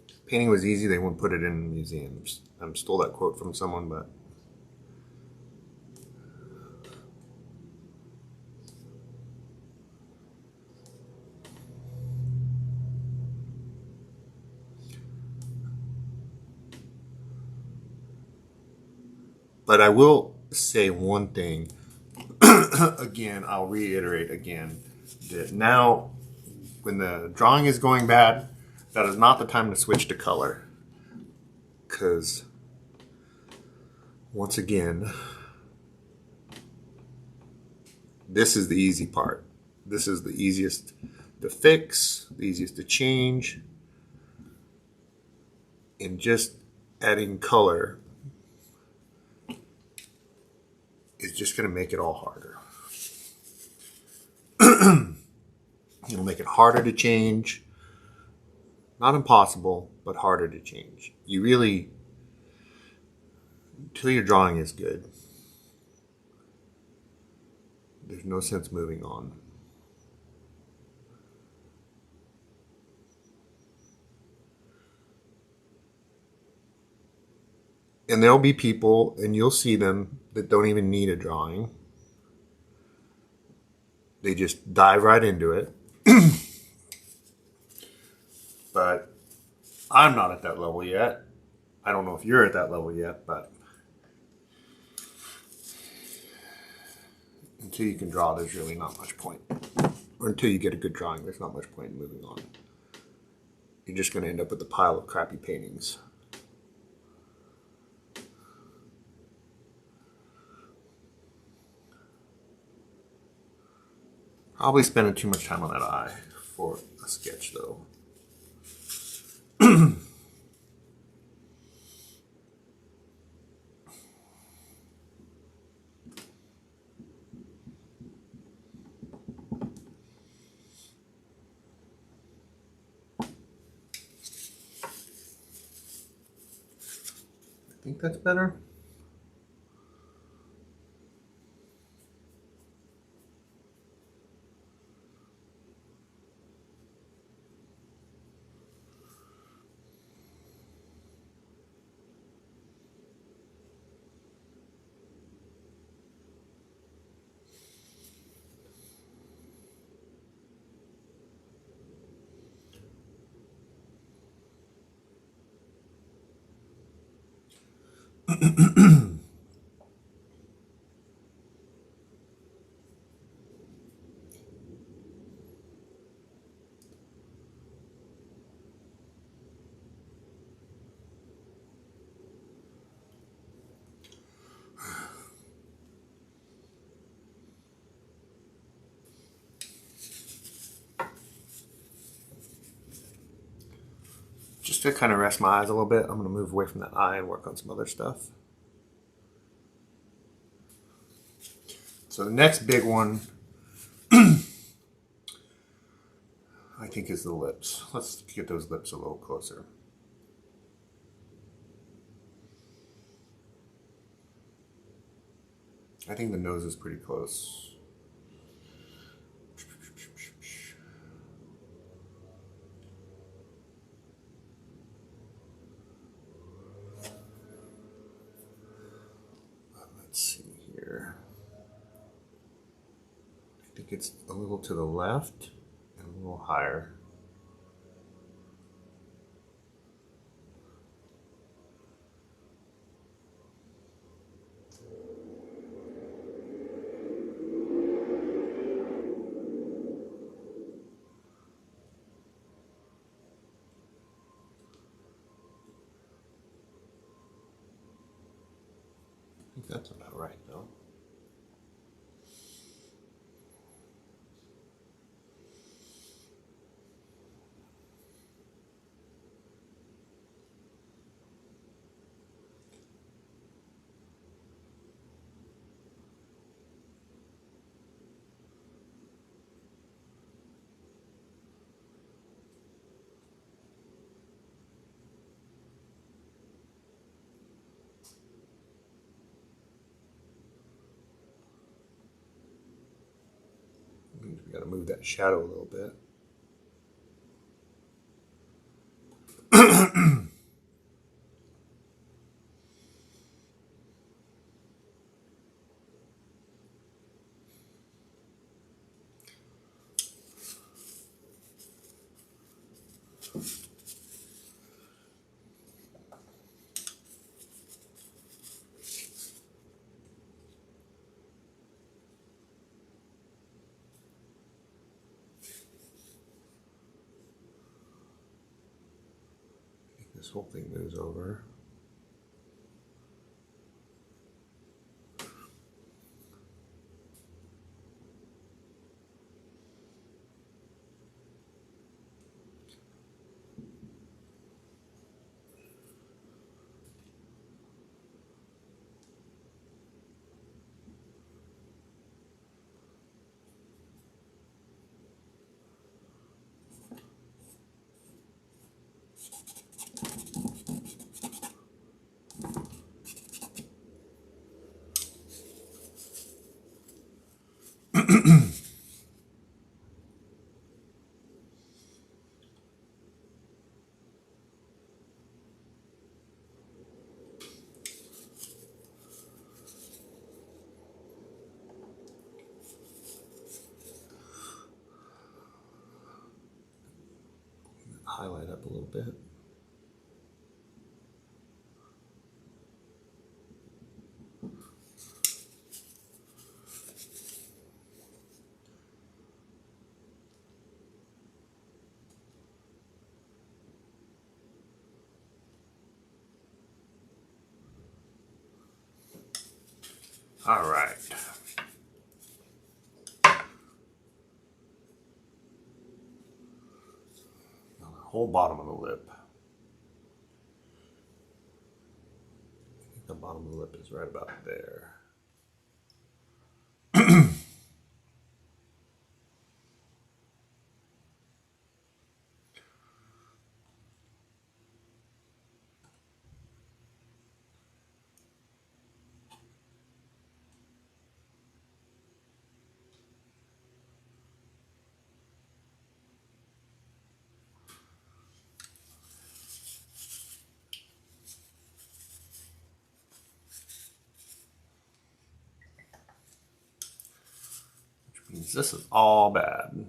If painting was easy, they wouldn't put it in museums. I stole that quote from someone, but I will say one thing. Again, I'll reiterate again that now, when the drawing is going bad, that is not the time to switch to color. Because, once again, this is the easy part. This is the easiest to fix, the easiest to change. And just adding color is just going to make it all harder. It'll make it harder to change. Not impossible, but harder to change. You really, until your drawing is good, there's no sense moving on. And there'll be people, and you'll see them, that don't even need a drawing. They just dive right into it. But I'm not at that level yet. I don't know if you're at that level yet, but until you can draw, there's really not much point. Or until you get a good drawing, there's not much point in moving on. You're just going to end up with a pile of crappy paintings. Probably spending too much time on that eye for a sketch, though. I think that's better. Just to kind of rest my eyes a little bit, I'm going to move away from that eye and work on some other stuff. So the next big one, I think, is the lips. Let's get those lips a little closer. I think the nose is pretty close. Let's see here. I think it's a little to the left and a little higher. I think that's about right, though. We got to move that shadow a little bit. This whole thing moves over. Highlight up a little bit. All right. Now the whole bottom of the lip. I think the bottom of the lip is right about there. Means this is all bad.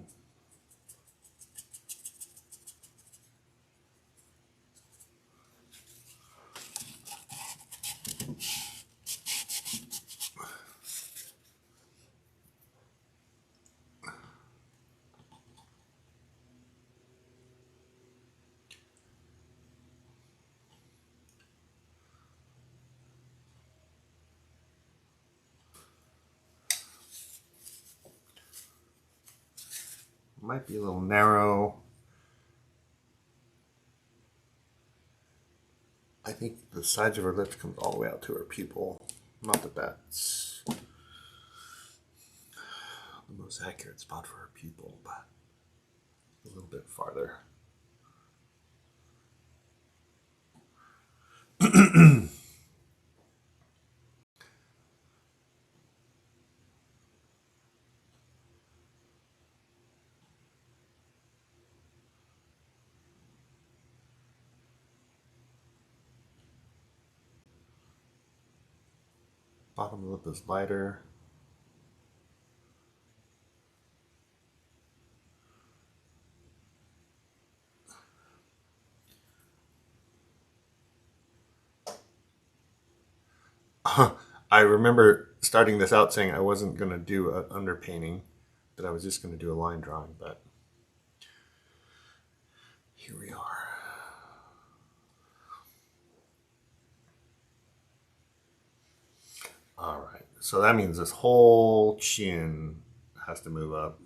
Might be a little narrow. I think the sides of her lips comes all the way out to her pupil. Not that that's the most accurate spot for her pupil, but a little bit farther. Bottom lip is lighter. I remember starting this out saying I wasn't going to do an underpainting, that I was just going to do a line drawing, but here we are. All right, so that means this whole chin has to move up.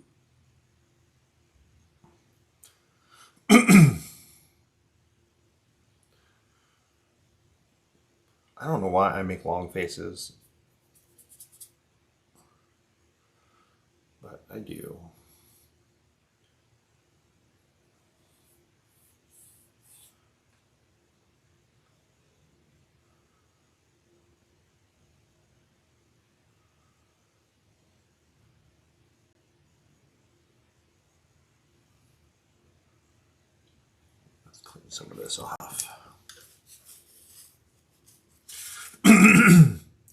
I don't know why I make long faces, but I do. Let's clean some of this off.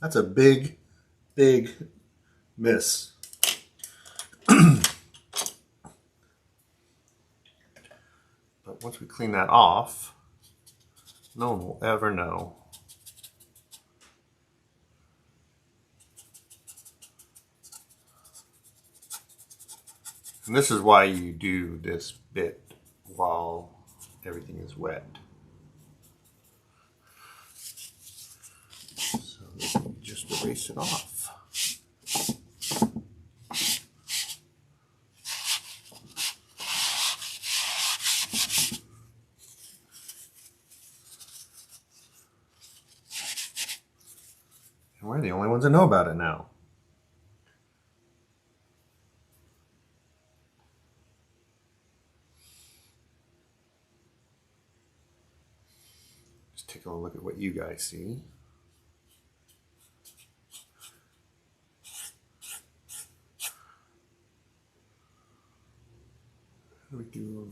That's a big, big miss. But once we clean that off, no one will ever know. And this is why you do this bit while everything is wet. So you just erase it off. And we're the only ones that know about it now. Just take a look at what you guys see. How do we do?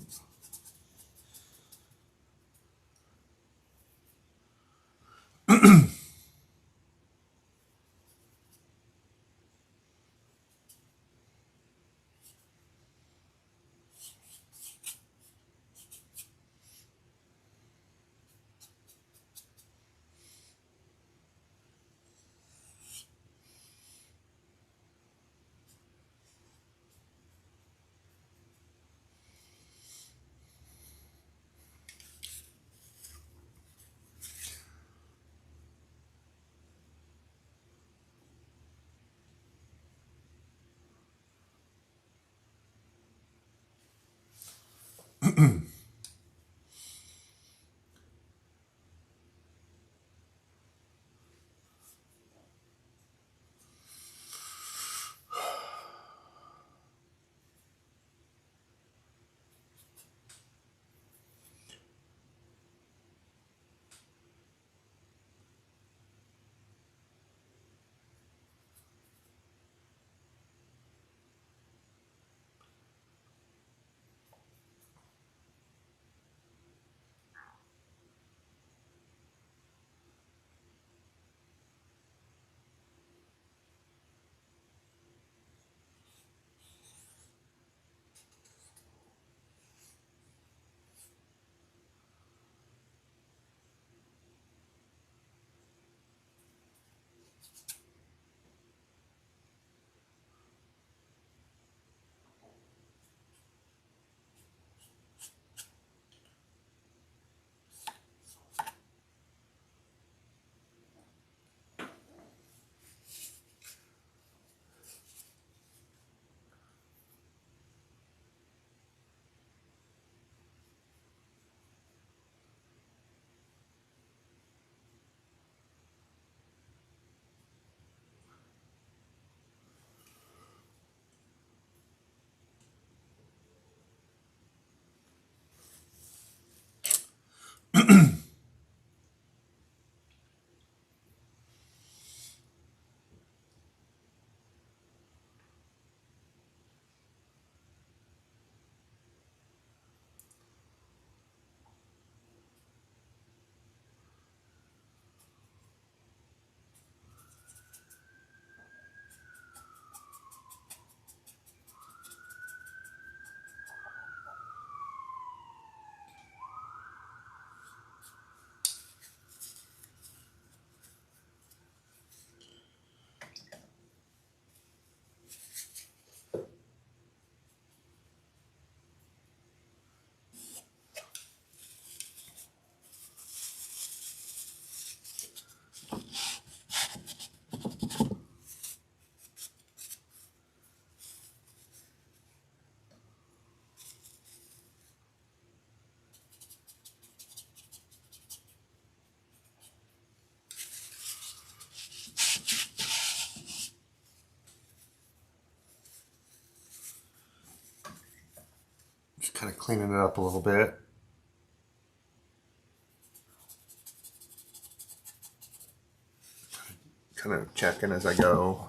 Just kind of cleaning it up a little bit. Kind of checking as I go.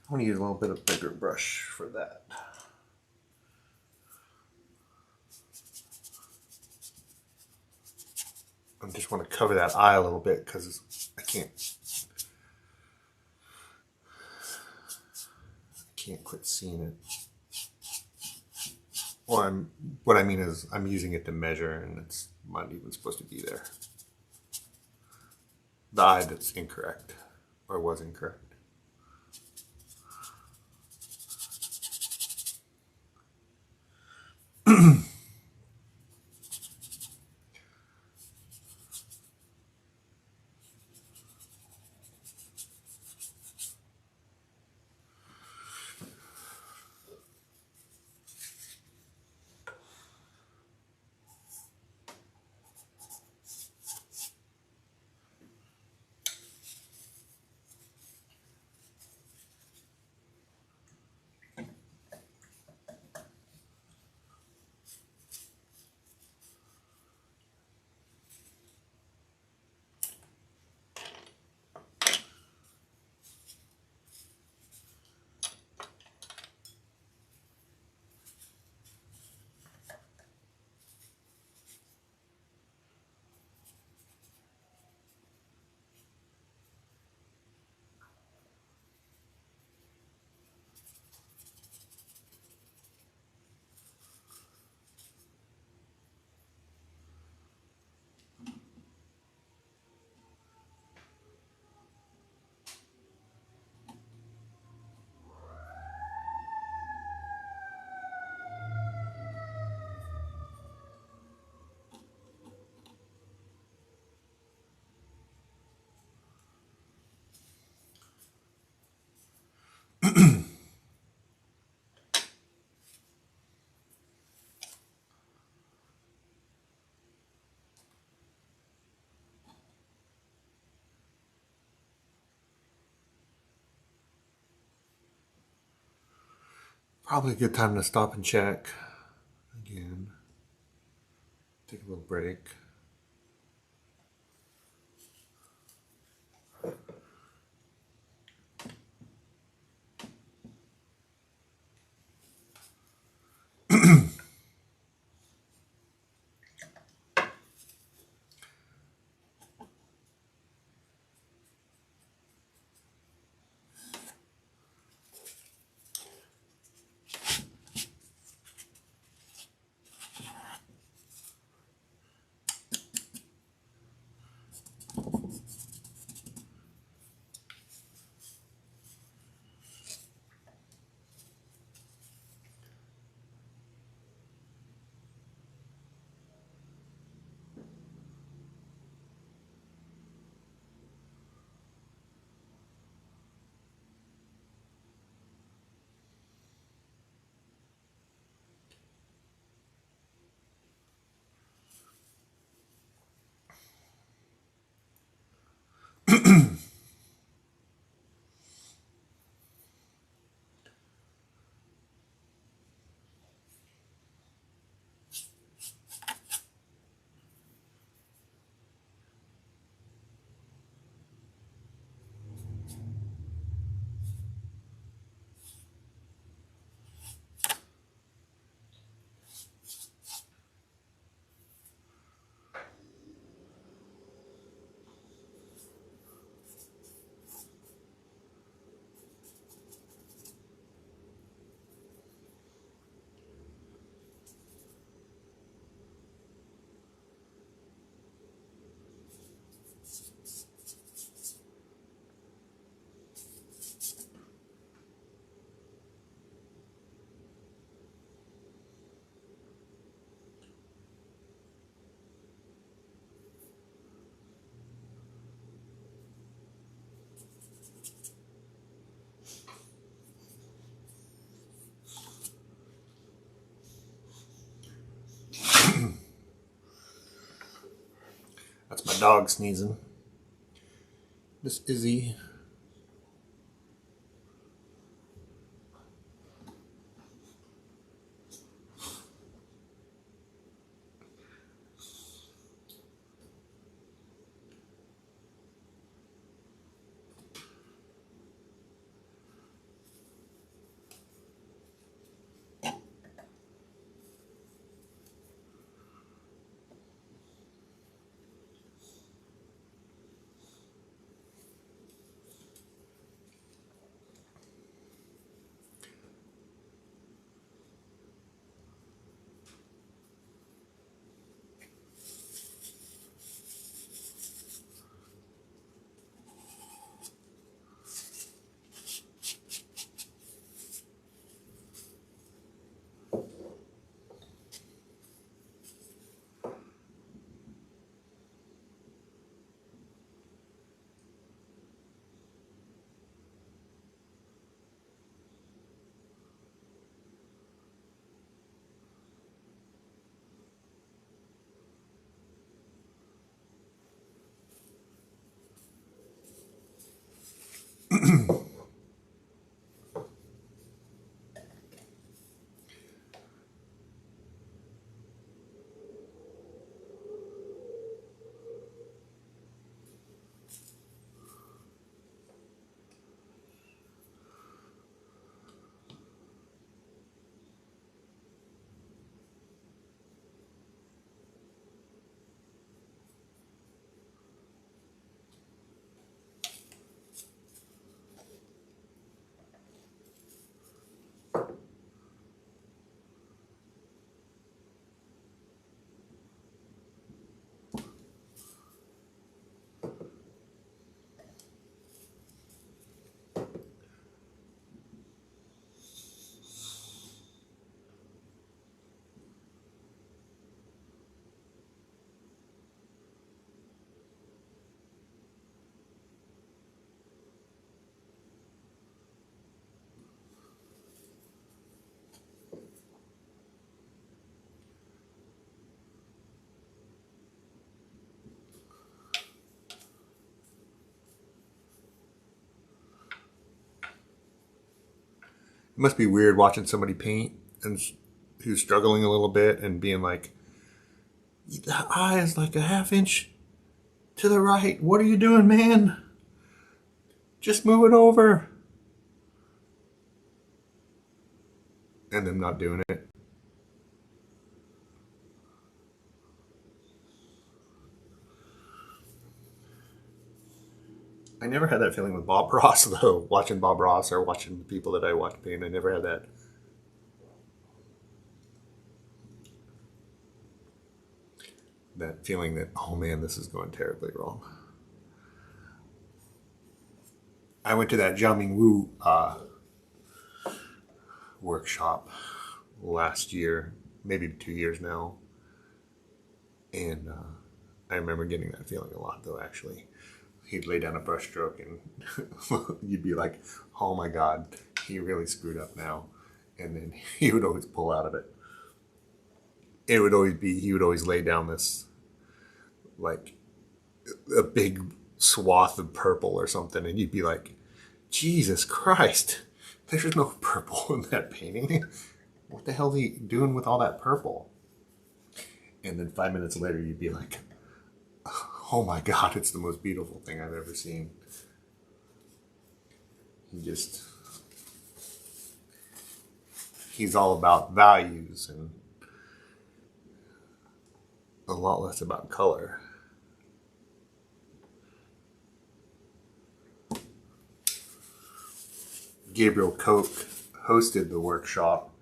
I'm going to use a little bit of bigger brush for that. I just want to cover that eye a little bit because I can't quit seeing it. Well, what I mean is I'm using it to measure, and it's not even supposed to be there. The eye that's incorrect, or was incorrect. Probably a good time to stop and check again. Take a little break. dog sneezing. This Izzy. It must be weird watching somebody paint and who's struggling a little bit and being like, the eye is like a half inch to the right. What are you doing, man? Just move it over. And them not doing it. I never had that feeling with Bob Ross, though. Watching Bob Ross or watching the people that I watch paint, I never had that feeling that, oh man, this is going terribly wrong. I went to that Zhao Ming Wu workshop last year, maybe 2 years now, and I remember getting that feeling a lot, though. Actually, he'd lay down a brush stroke, and you'd be like, "Oh my God, he really screwed up now," and then he would always pull out of it. It would always be he would always lay down this like a big swath of purple or something, and you'd be like, Jesus Christ, there's no purple in that painting. What the hell is he doing with all that purple? And then 5 minutes later, you'd be like, oh my God, it's the most beautiful thing I've ever seen. He's all about values and a lot less about color. Gabriel Koch hosted the workshop,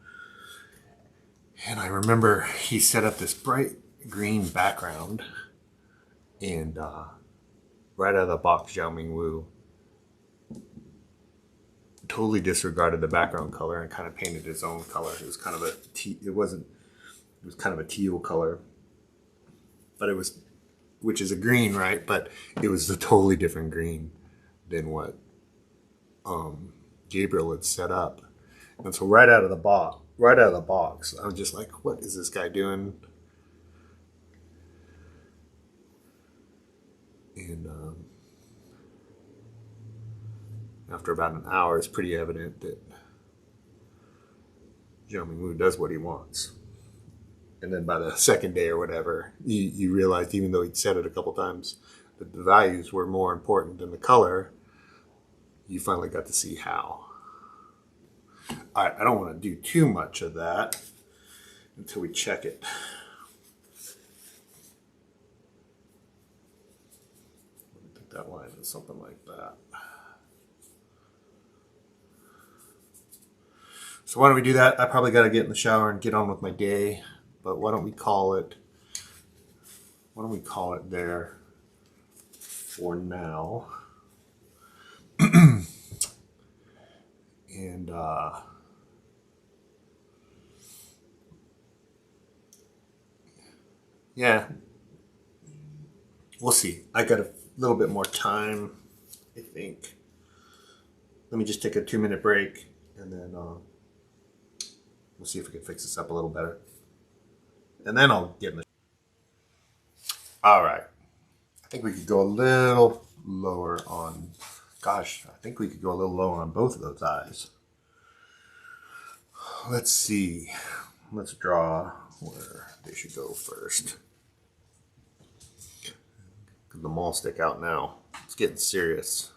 and I remember he set up this bright green background, and right out of the box, Zhao Ming Wu totally disregarded the background color and kind of painted his own color. It was kind of it was kind of a teal color, but which is a green, right? But it was a totally different green than what Gabriel had set up. And so right out of the box, I was just like, what is this guy doing? And after about an hour, it's pretty evident that Xiaomingwu does what he wants. And then by the second day or whatever, you realized, even though he'd said it a couple times, that the values were more important than the color. You finally got to see how. All right, I don't want to do too much of that until we check it. I think that line is something like that. So why don't we do that? I probably got to get in the shower and get on with my day, but why don't we call it there for now? And yeah, we'll see. I got a little bit more time, I think. Let me just take a 2-minute break, and then we'll see if we can fix this up a little better. And then I'll get in the... All right. I think we could go a little lower on... Gosh, I think we could go a little lower on both of those eyes. Let's see. Let's draw where they should go first. Could them all stick out now? It's getting serious.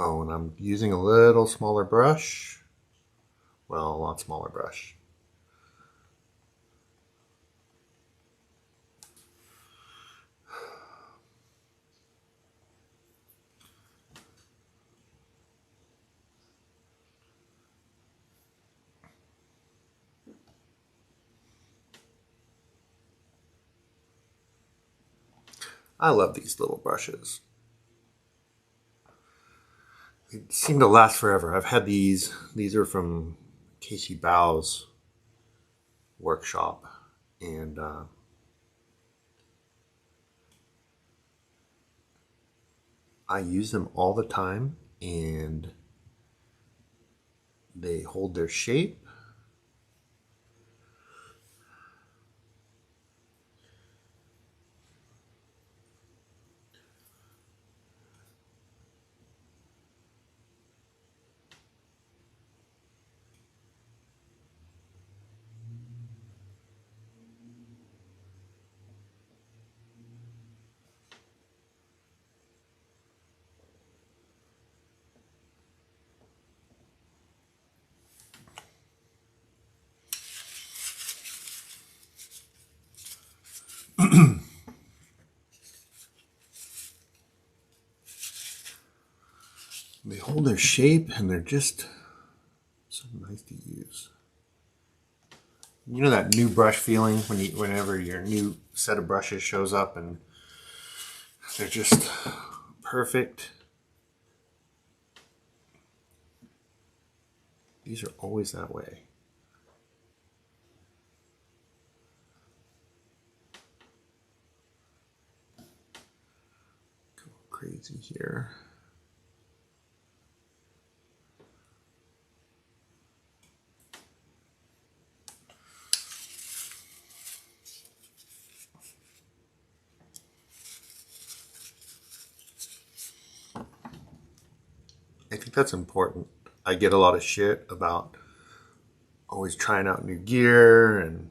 Oh, and I'm using a little smaller brush. Well, a lot smaller brush. I love these little brushes. They seem to last forever. I've had these. These are from Casey Bow's workshop. And I use them all the time. And they hold their shape. They hold their shape and they're just so nice to use. You know that new brush feeling whenever your new set of brushes shows up and they're just perfect. These are always that way. Go crazy here. I think that's important. I get a lot of shit about always trying out new gear and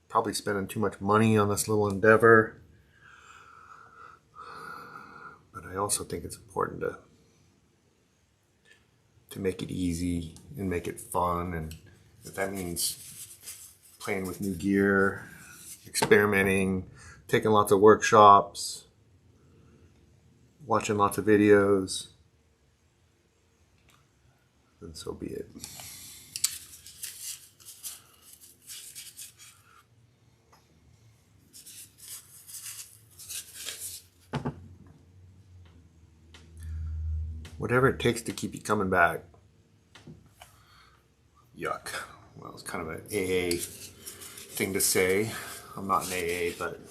probably spending too much money on this little endeavor. But I also think it's important to make it easy and make it fun. And if that means playing with new gear, experimenting, taking lots of workshops, watching lots of videos, then so be it. Whatever it takes to keep you coming back. Yuck. Well, it's kind of an AA thing to say. I'm not an AA, but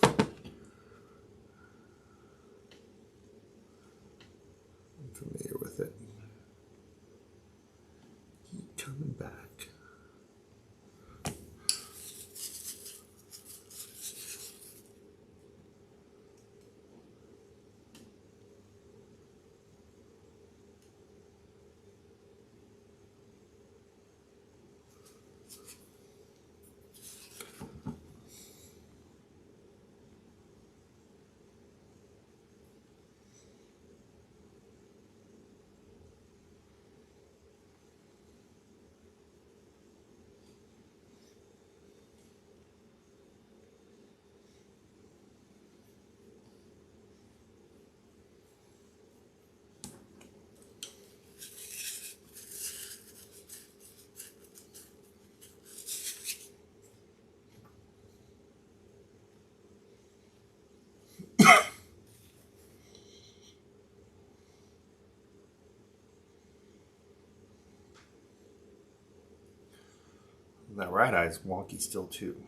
That right eye's wonky still too.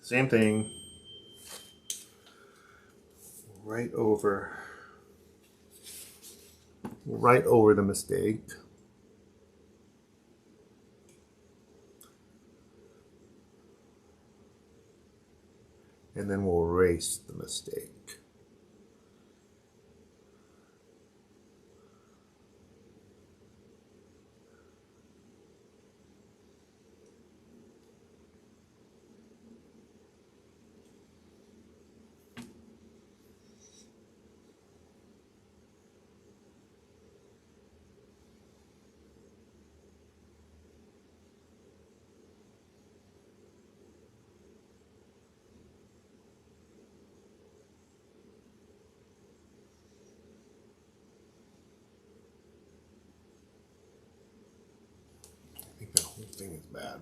Same thing, right over the mistake. And then we'll erase the mistake. I think that whole thing is bad.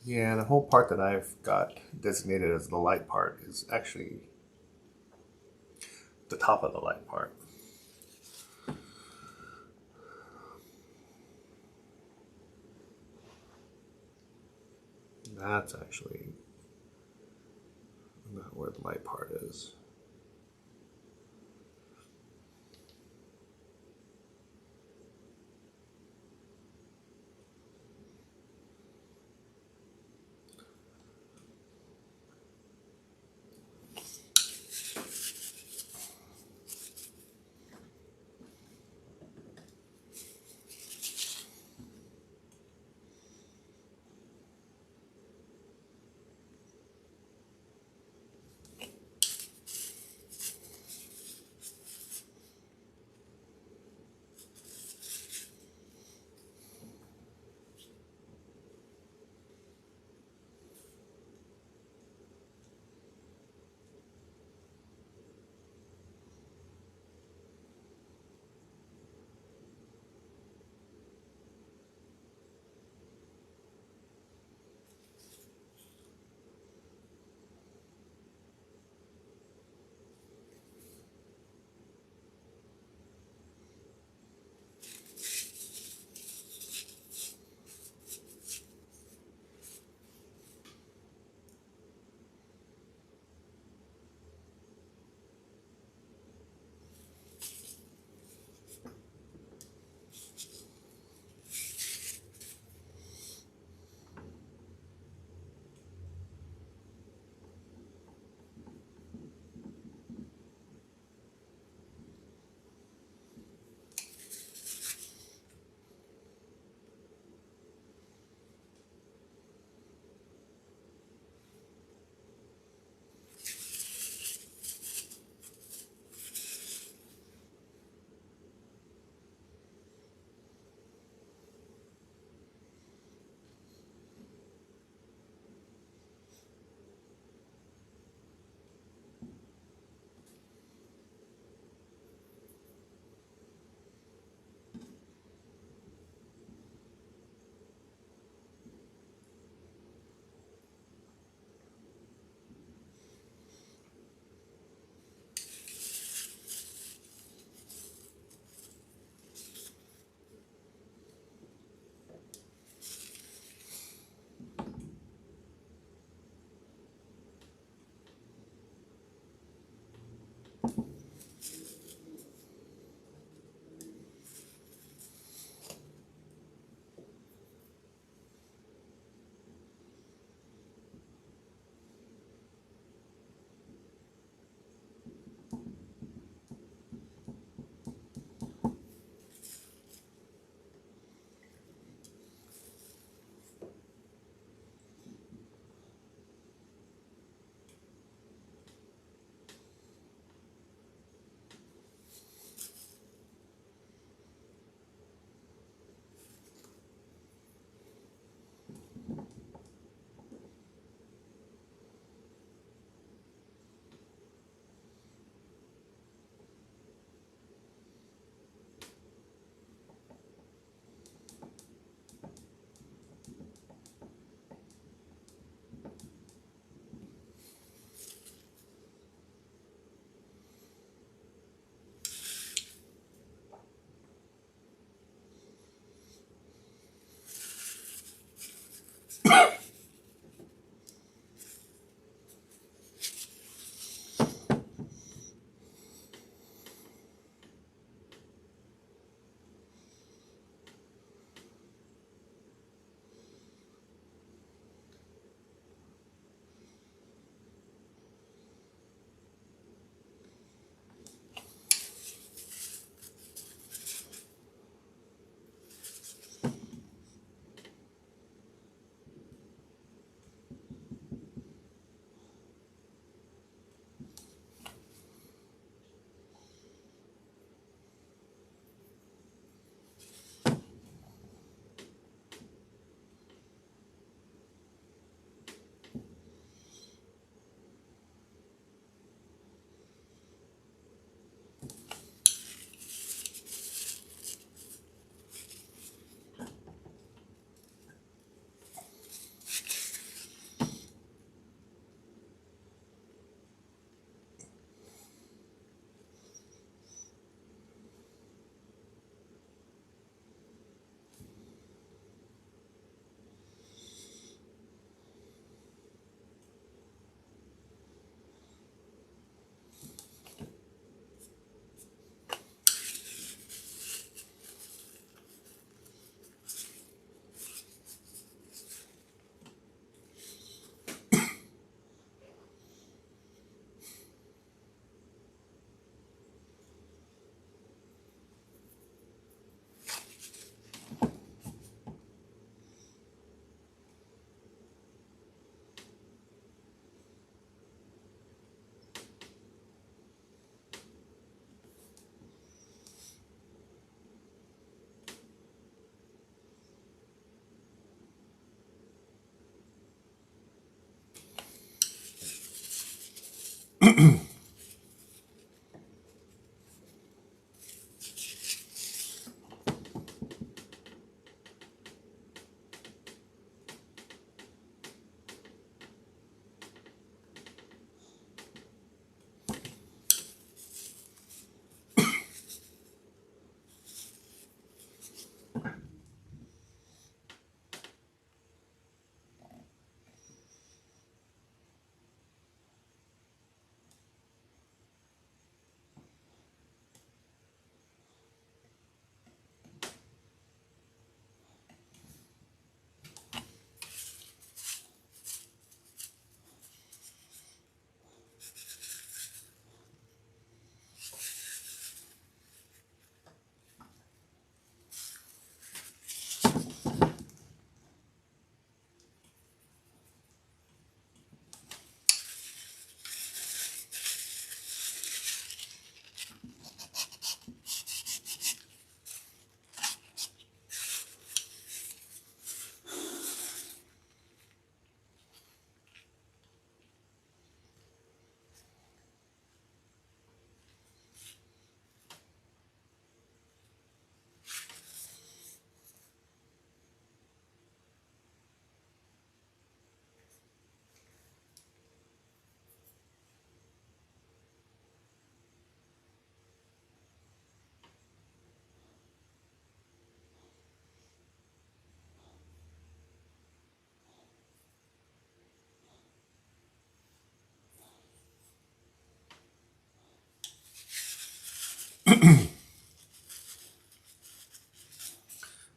Yeah, the whole part that I've got designated as the light part is actually the top of the light part. That's actually not where the light part is.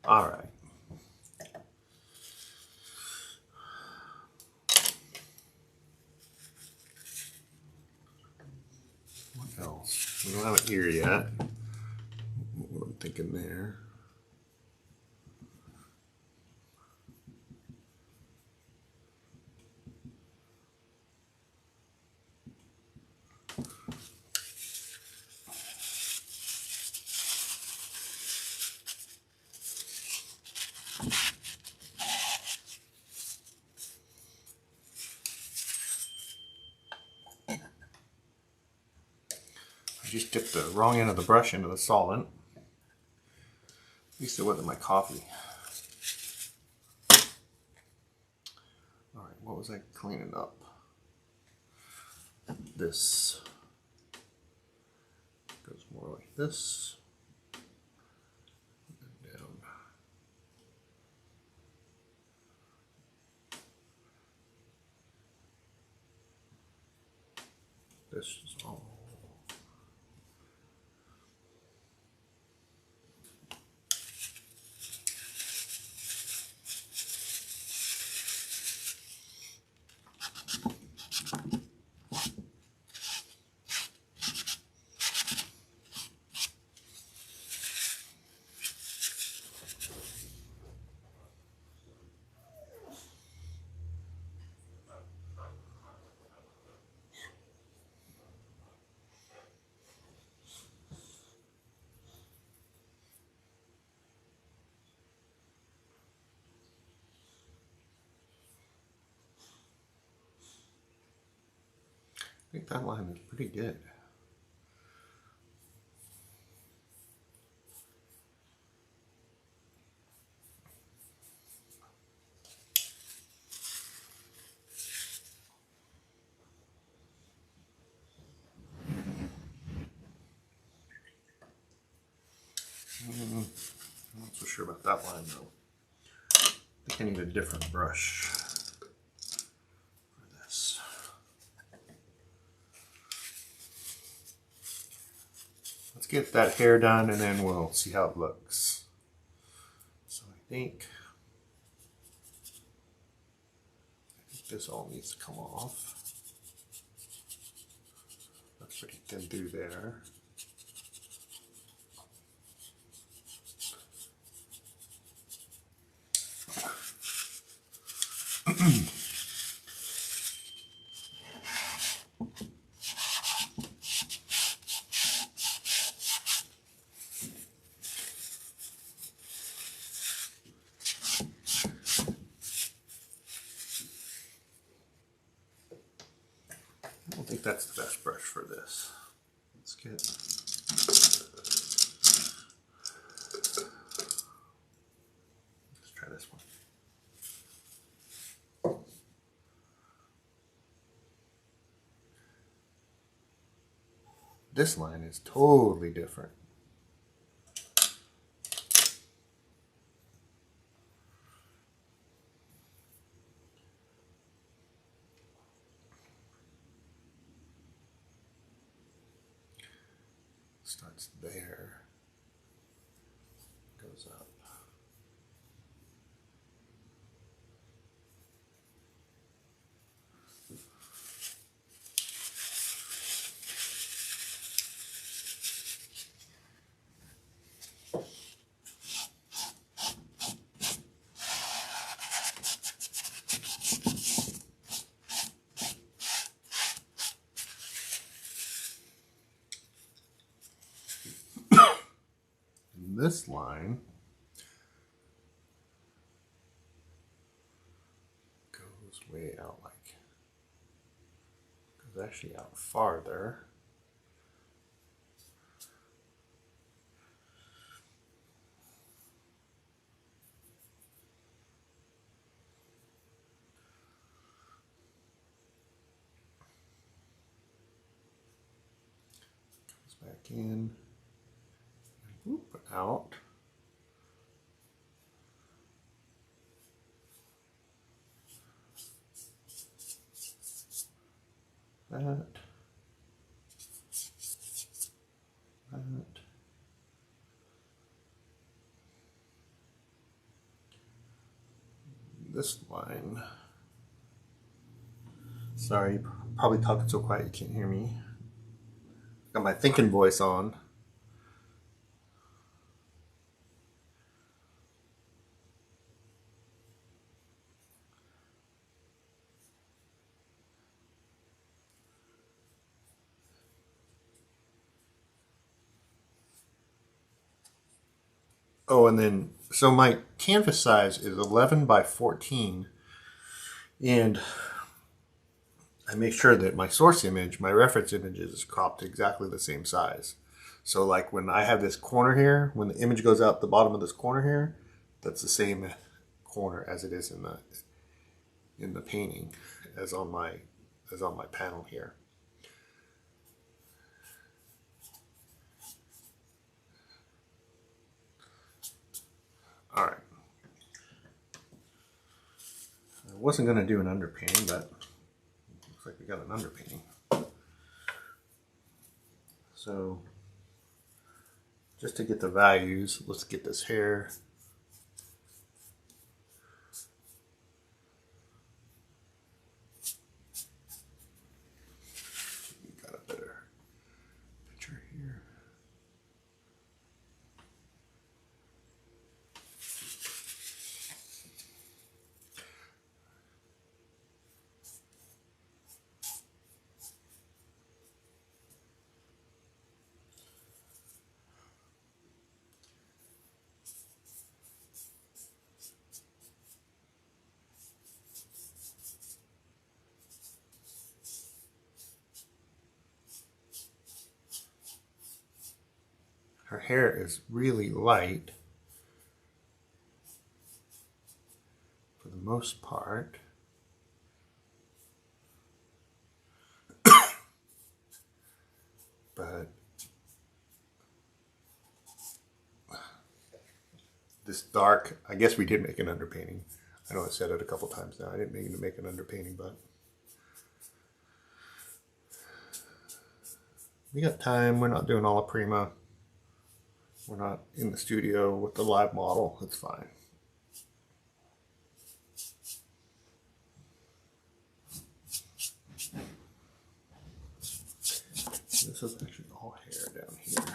All right. What else? We don't have it here yet. What I'm thinking there. I just dipped the wrong end of the brush into the solvent. At least it wasn't my coffee. All right, what was I cleaning up? This goes more like this. And down. This is all. I think that line is pretty good. I'm not so sure about that line though. I think I need a different brush for this. Let's get that hair done and then we'll see how it looks. So I think this all needs to come off. That's pretty thin through there. I don't think that's the best brush for this. Let's try this one. This line is totally different. Starts there, goes up. This line goes way out, like goes actually out farther. Goes back in, and whoop, out. That. This line. Sorry, probably talking so quiet you can't hear me. Got my thinking voice on. Oh, and then, so my canvas size is 11 by 14. And I make sure that my source image, my reference image, is cropped exactly the same size. So like when I have this corner here, when the image goes out the bottom of this corner here, that's the same corner as it is in the painting as on my panel here. All right. I wasn't going to do an underpainting, but looks like we got an underpainting. So just to get the values, let's get this hair. Got a better picture here. Her hair is really light for the most part. But this dark, I guess we did make an underpainting. I know I said it a couple times now. I didn't mean to make an underpainting, but we got time. We're not doing alla prima. We're not in the studio with the live model. It's fine. This is actually all hair down here.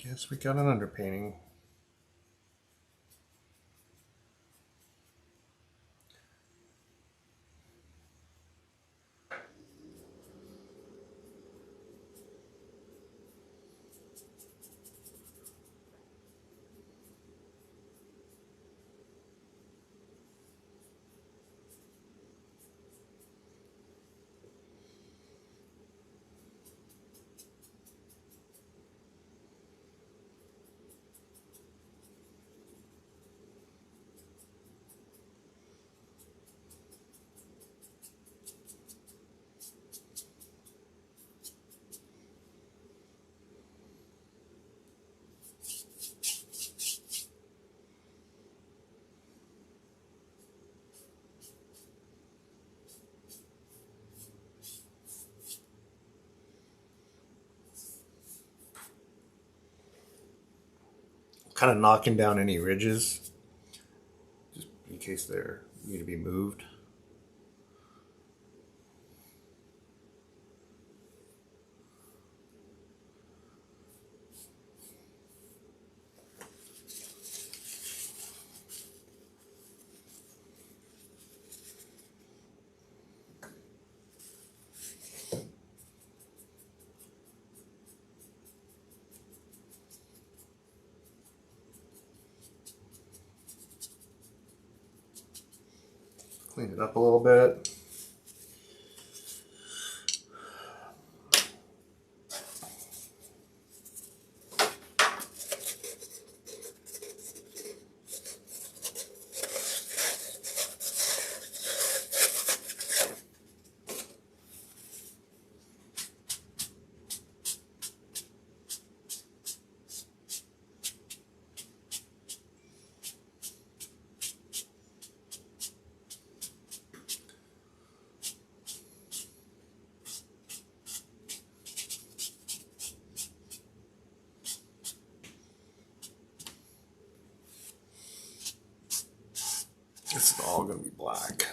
Guess we got an underpainting. Kind of knocking down any ridges just in case they need to be moved. Clean it up a little bit. This is all going to be black.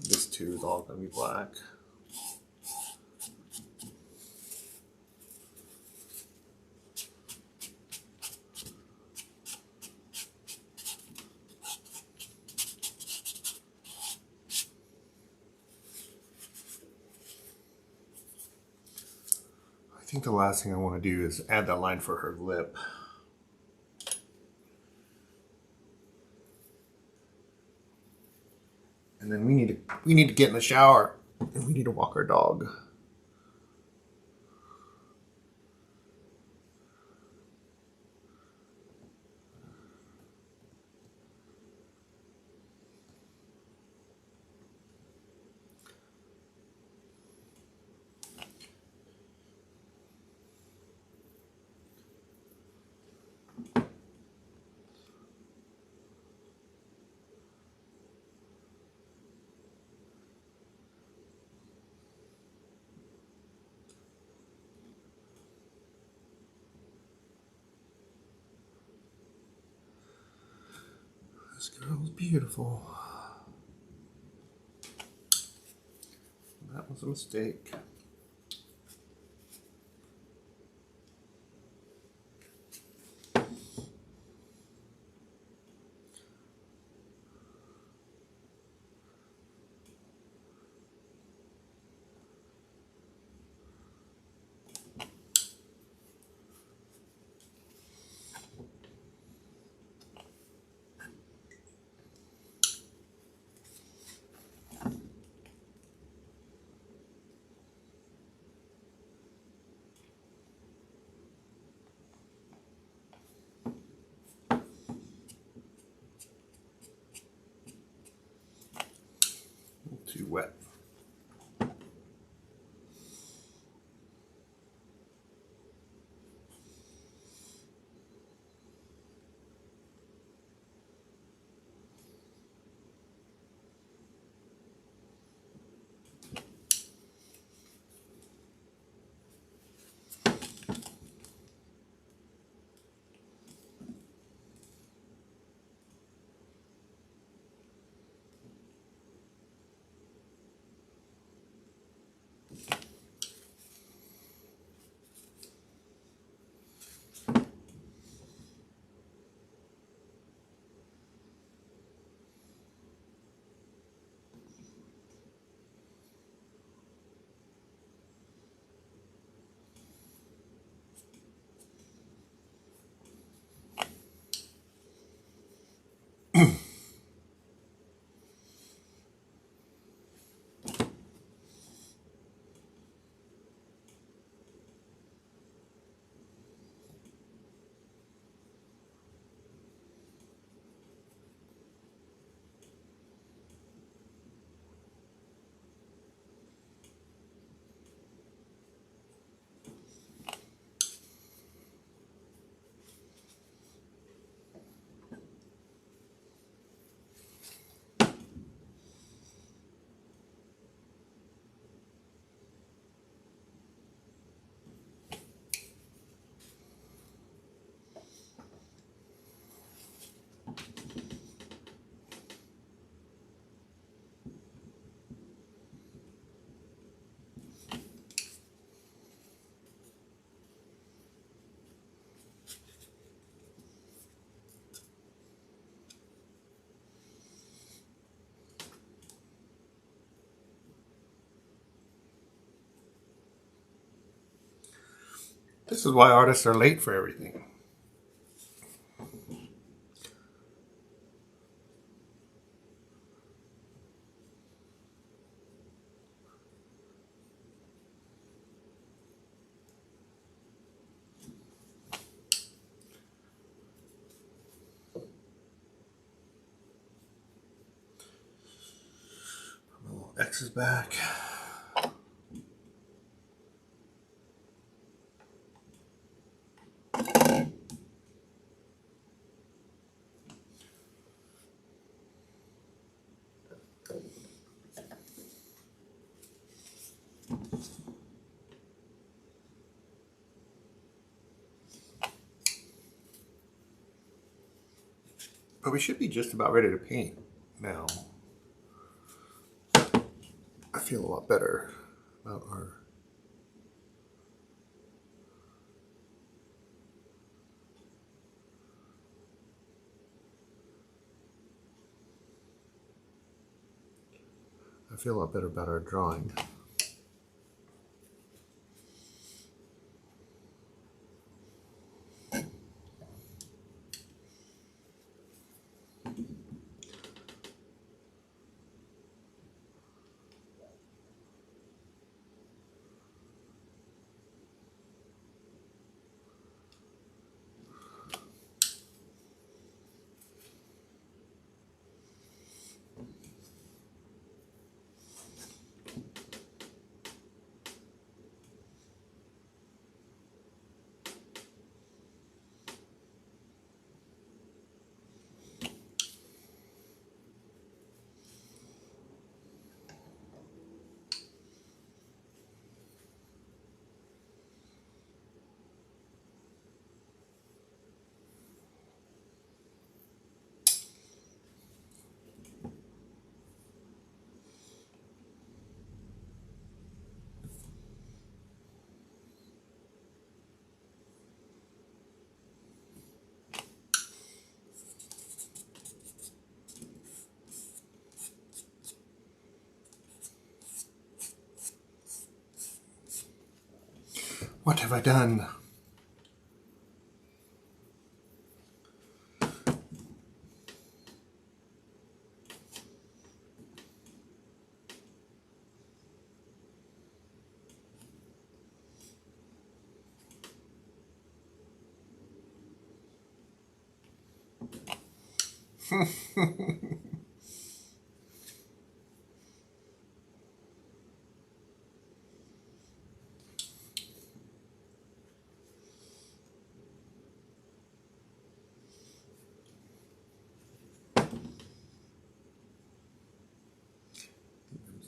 This too is all going to be black. I think the last thing I want to do is add that line for her lip. And then we need to get in the shower and we need to walk our dog. This girl's beautiful. That was a mistake. Too wet. This is why artists are late for everything. X is back. But we should be just about ready to paint now. I feel a lot better about our... I feel a lot better about our drawing. What have I done?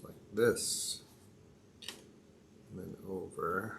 Like this, and then over.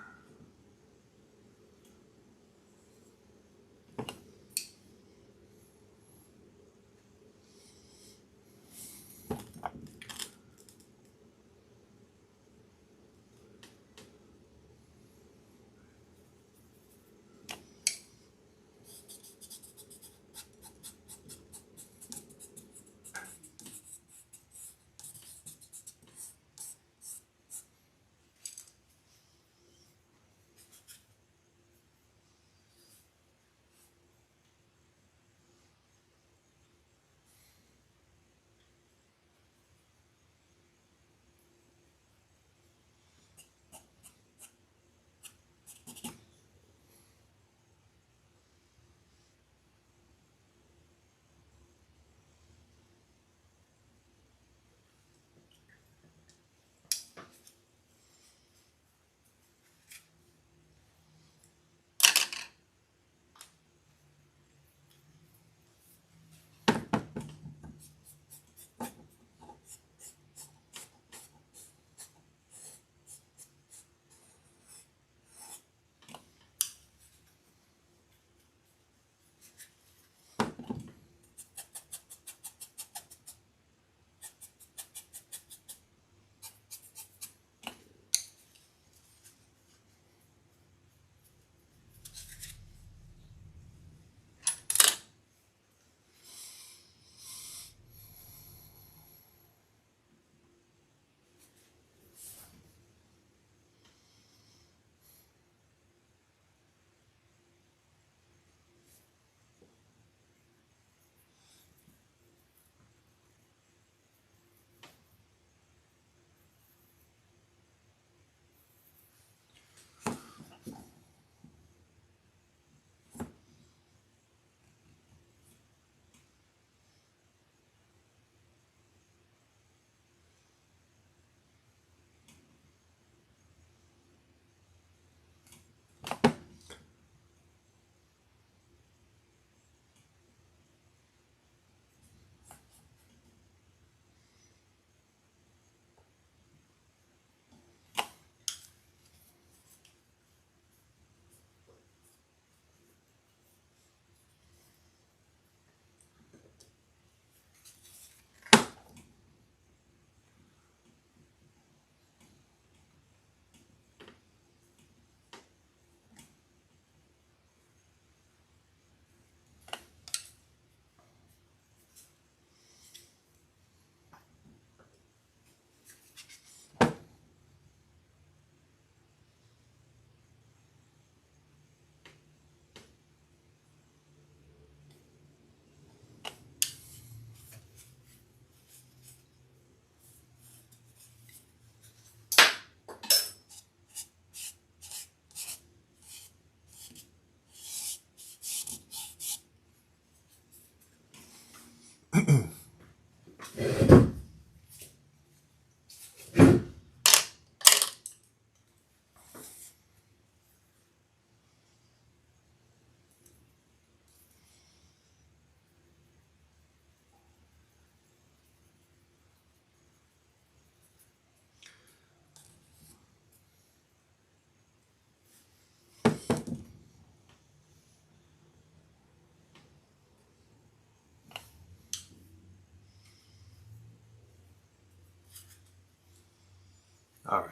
All right.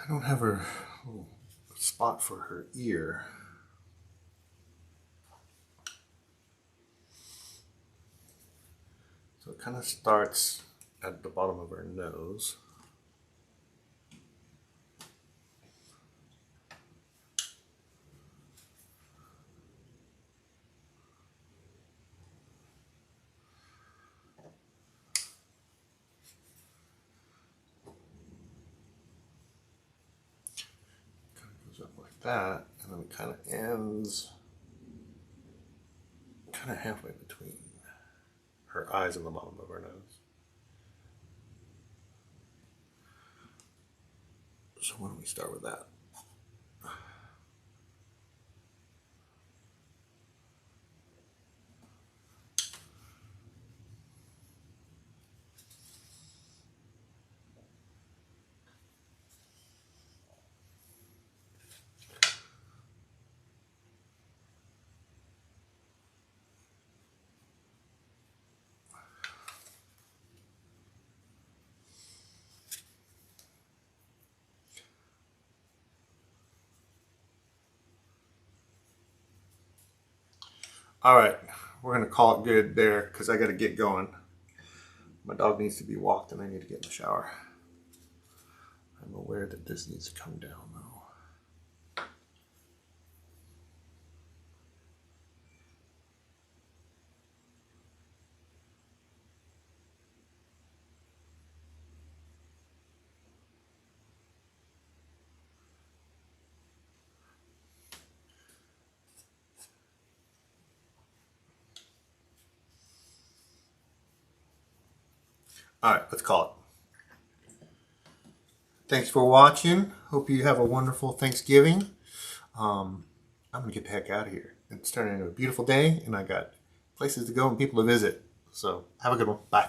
I don't have her little spot for her ear. So it kind of starts at the bottom of her nose. Kind of goes up like that, and then it kind of ends kind of halfway between her eyes and the bottom of her nose. So why don't we start with that? All right, we're gonna call it good there because I gotta get going. My dog needs to be walked and I need to get in the shower. I'm aware that this needs to come down though. All right, let's call it. Thanks for watching. Hope you have a wonderful Thanksgiving. I'm gonna get the heck out of here. It's turning into a beautiful day and I got places to go and people to visit. So have a good one. Bye.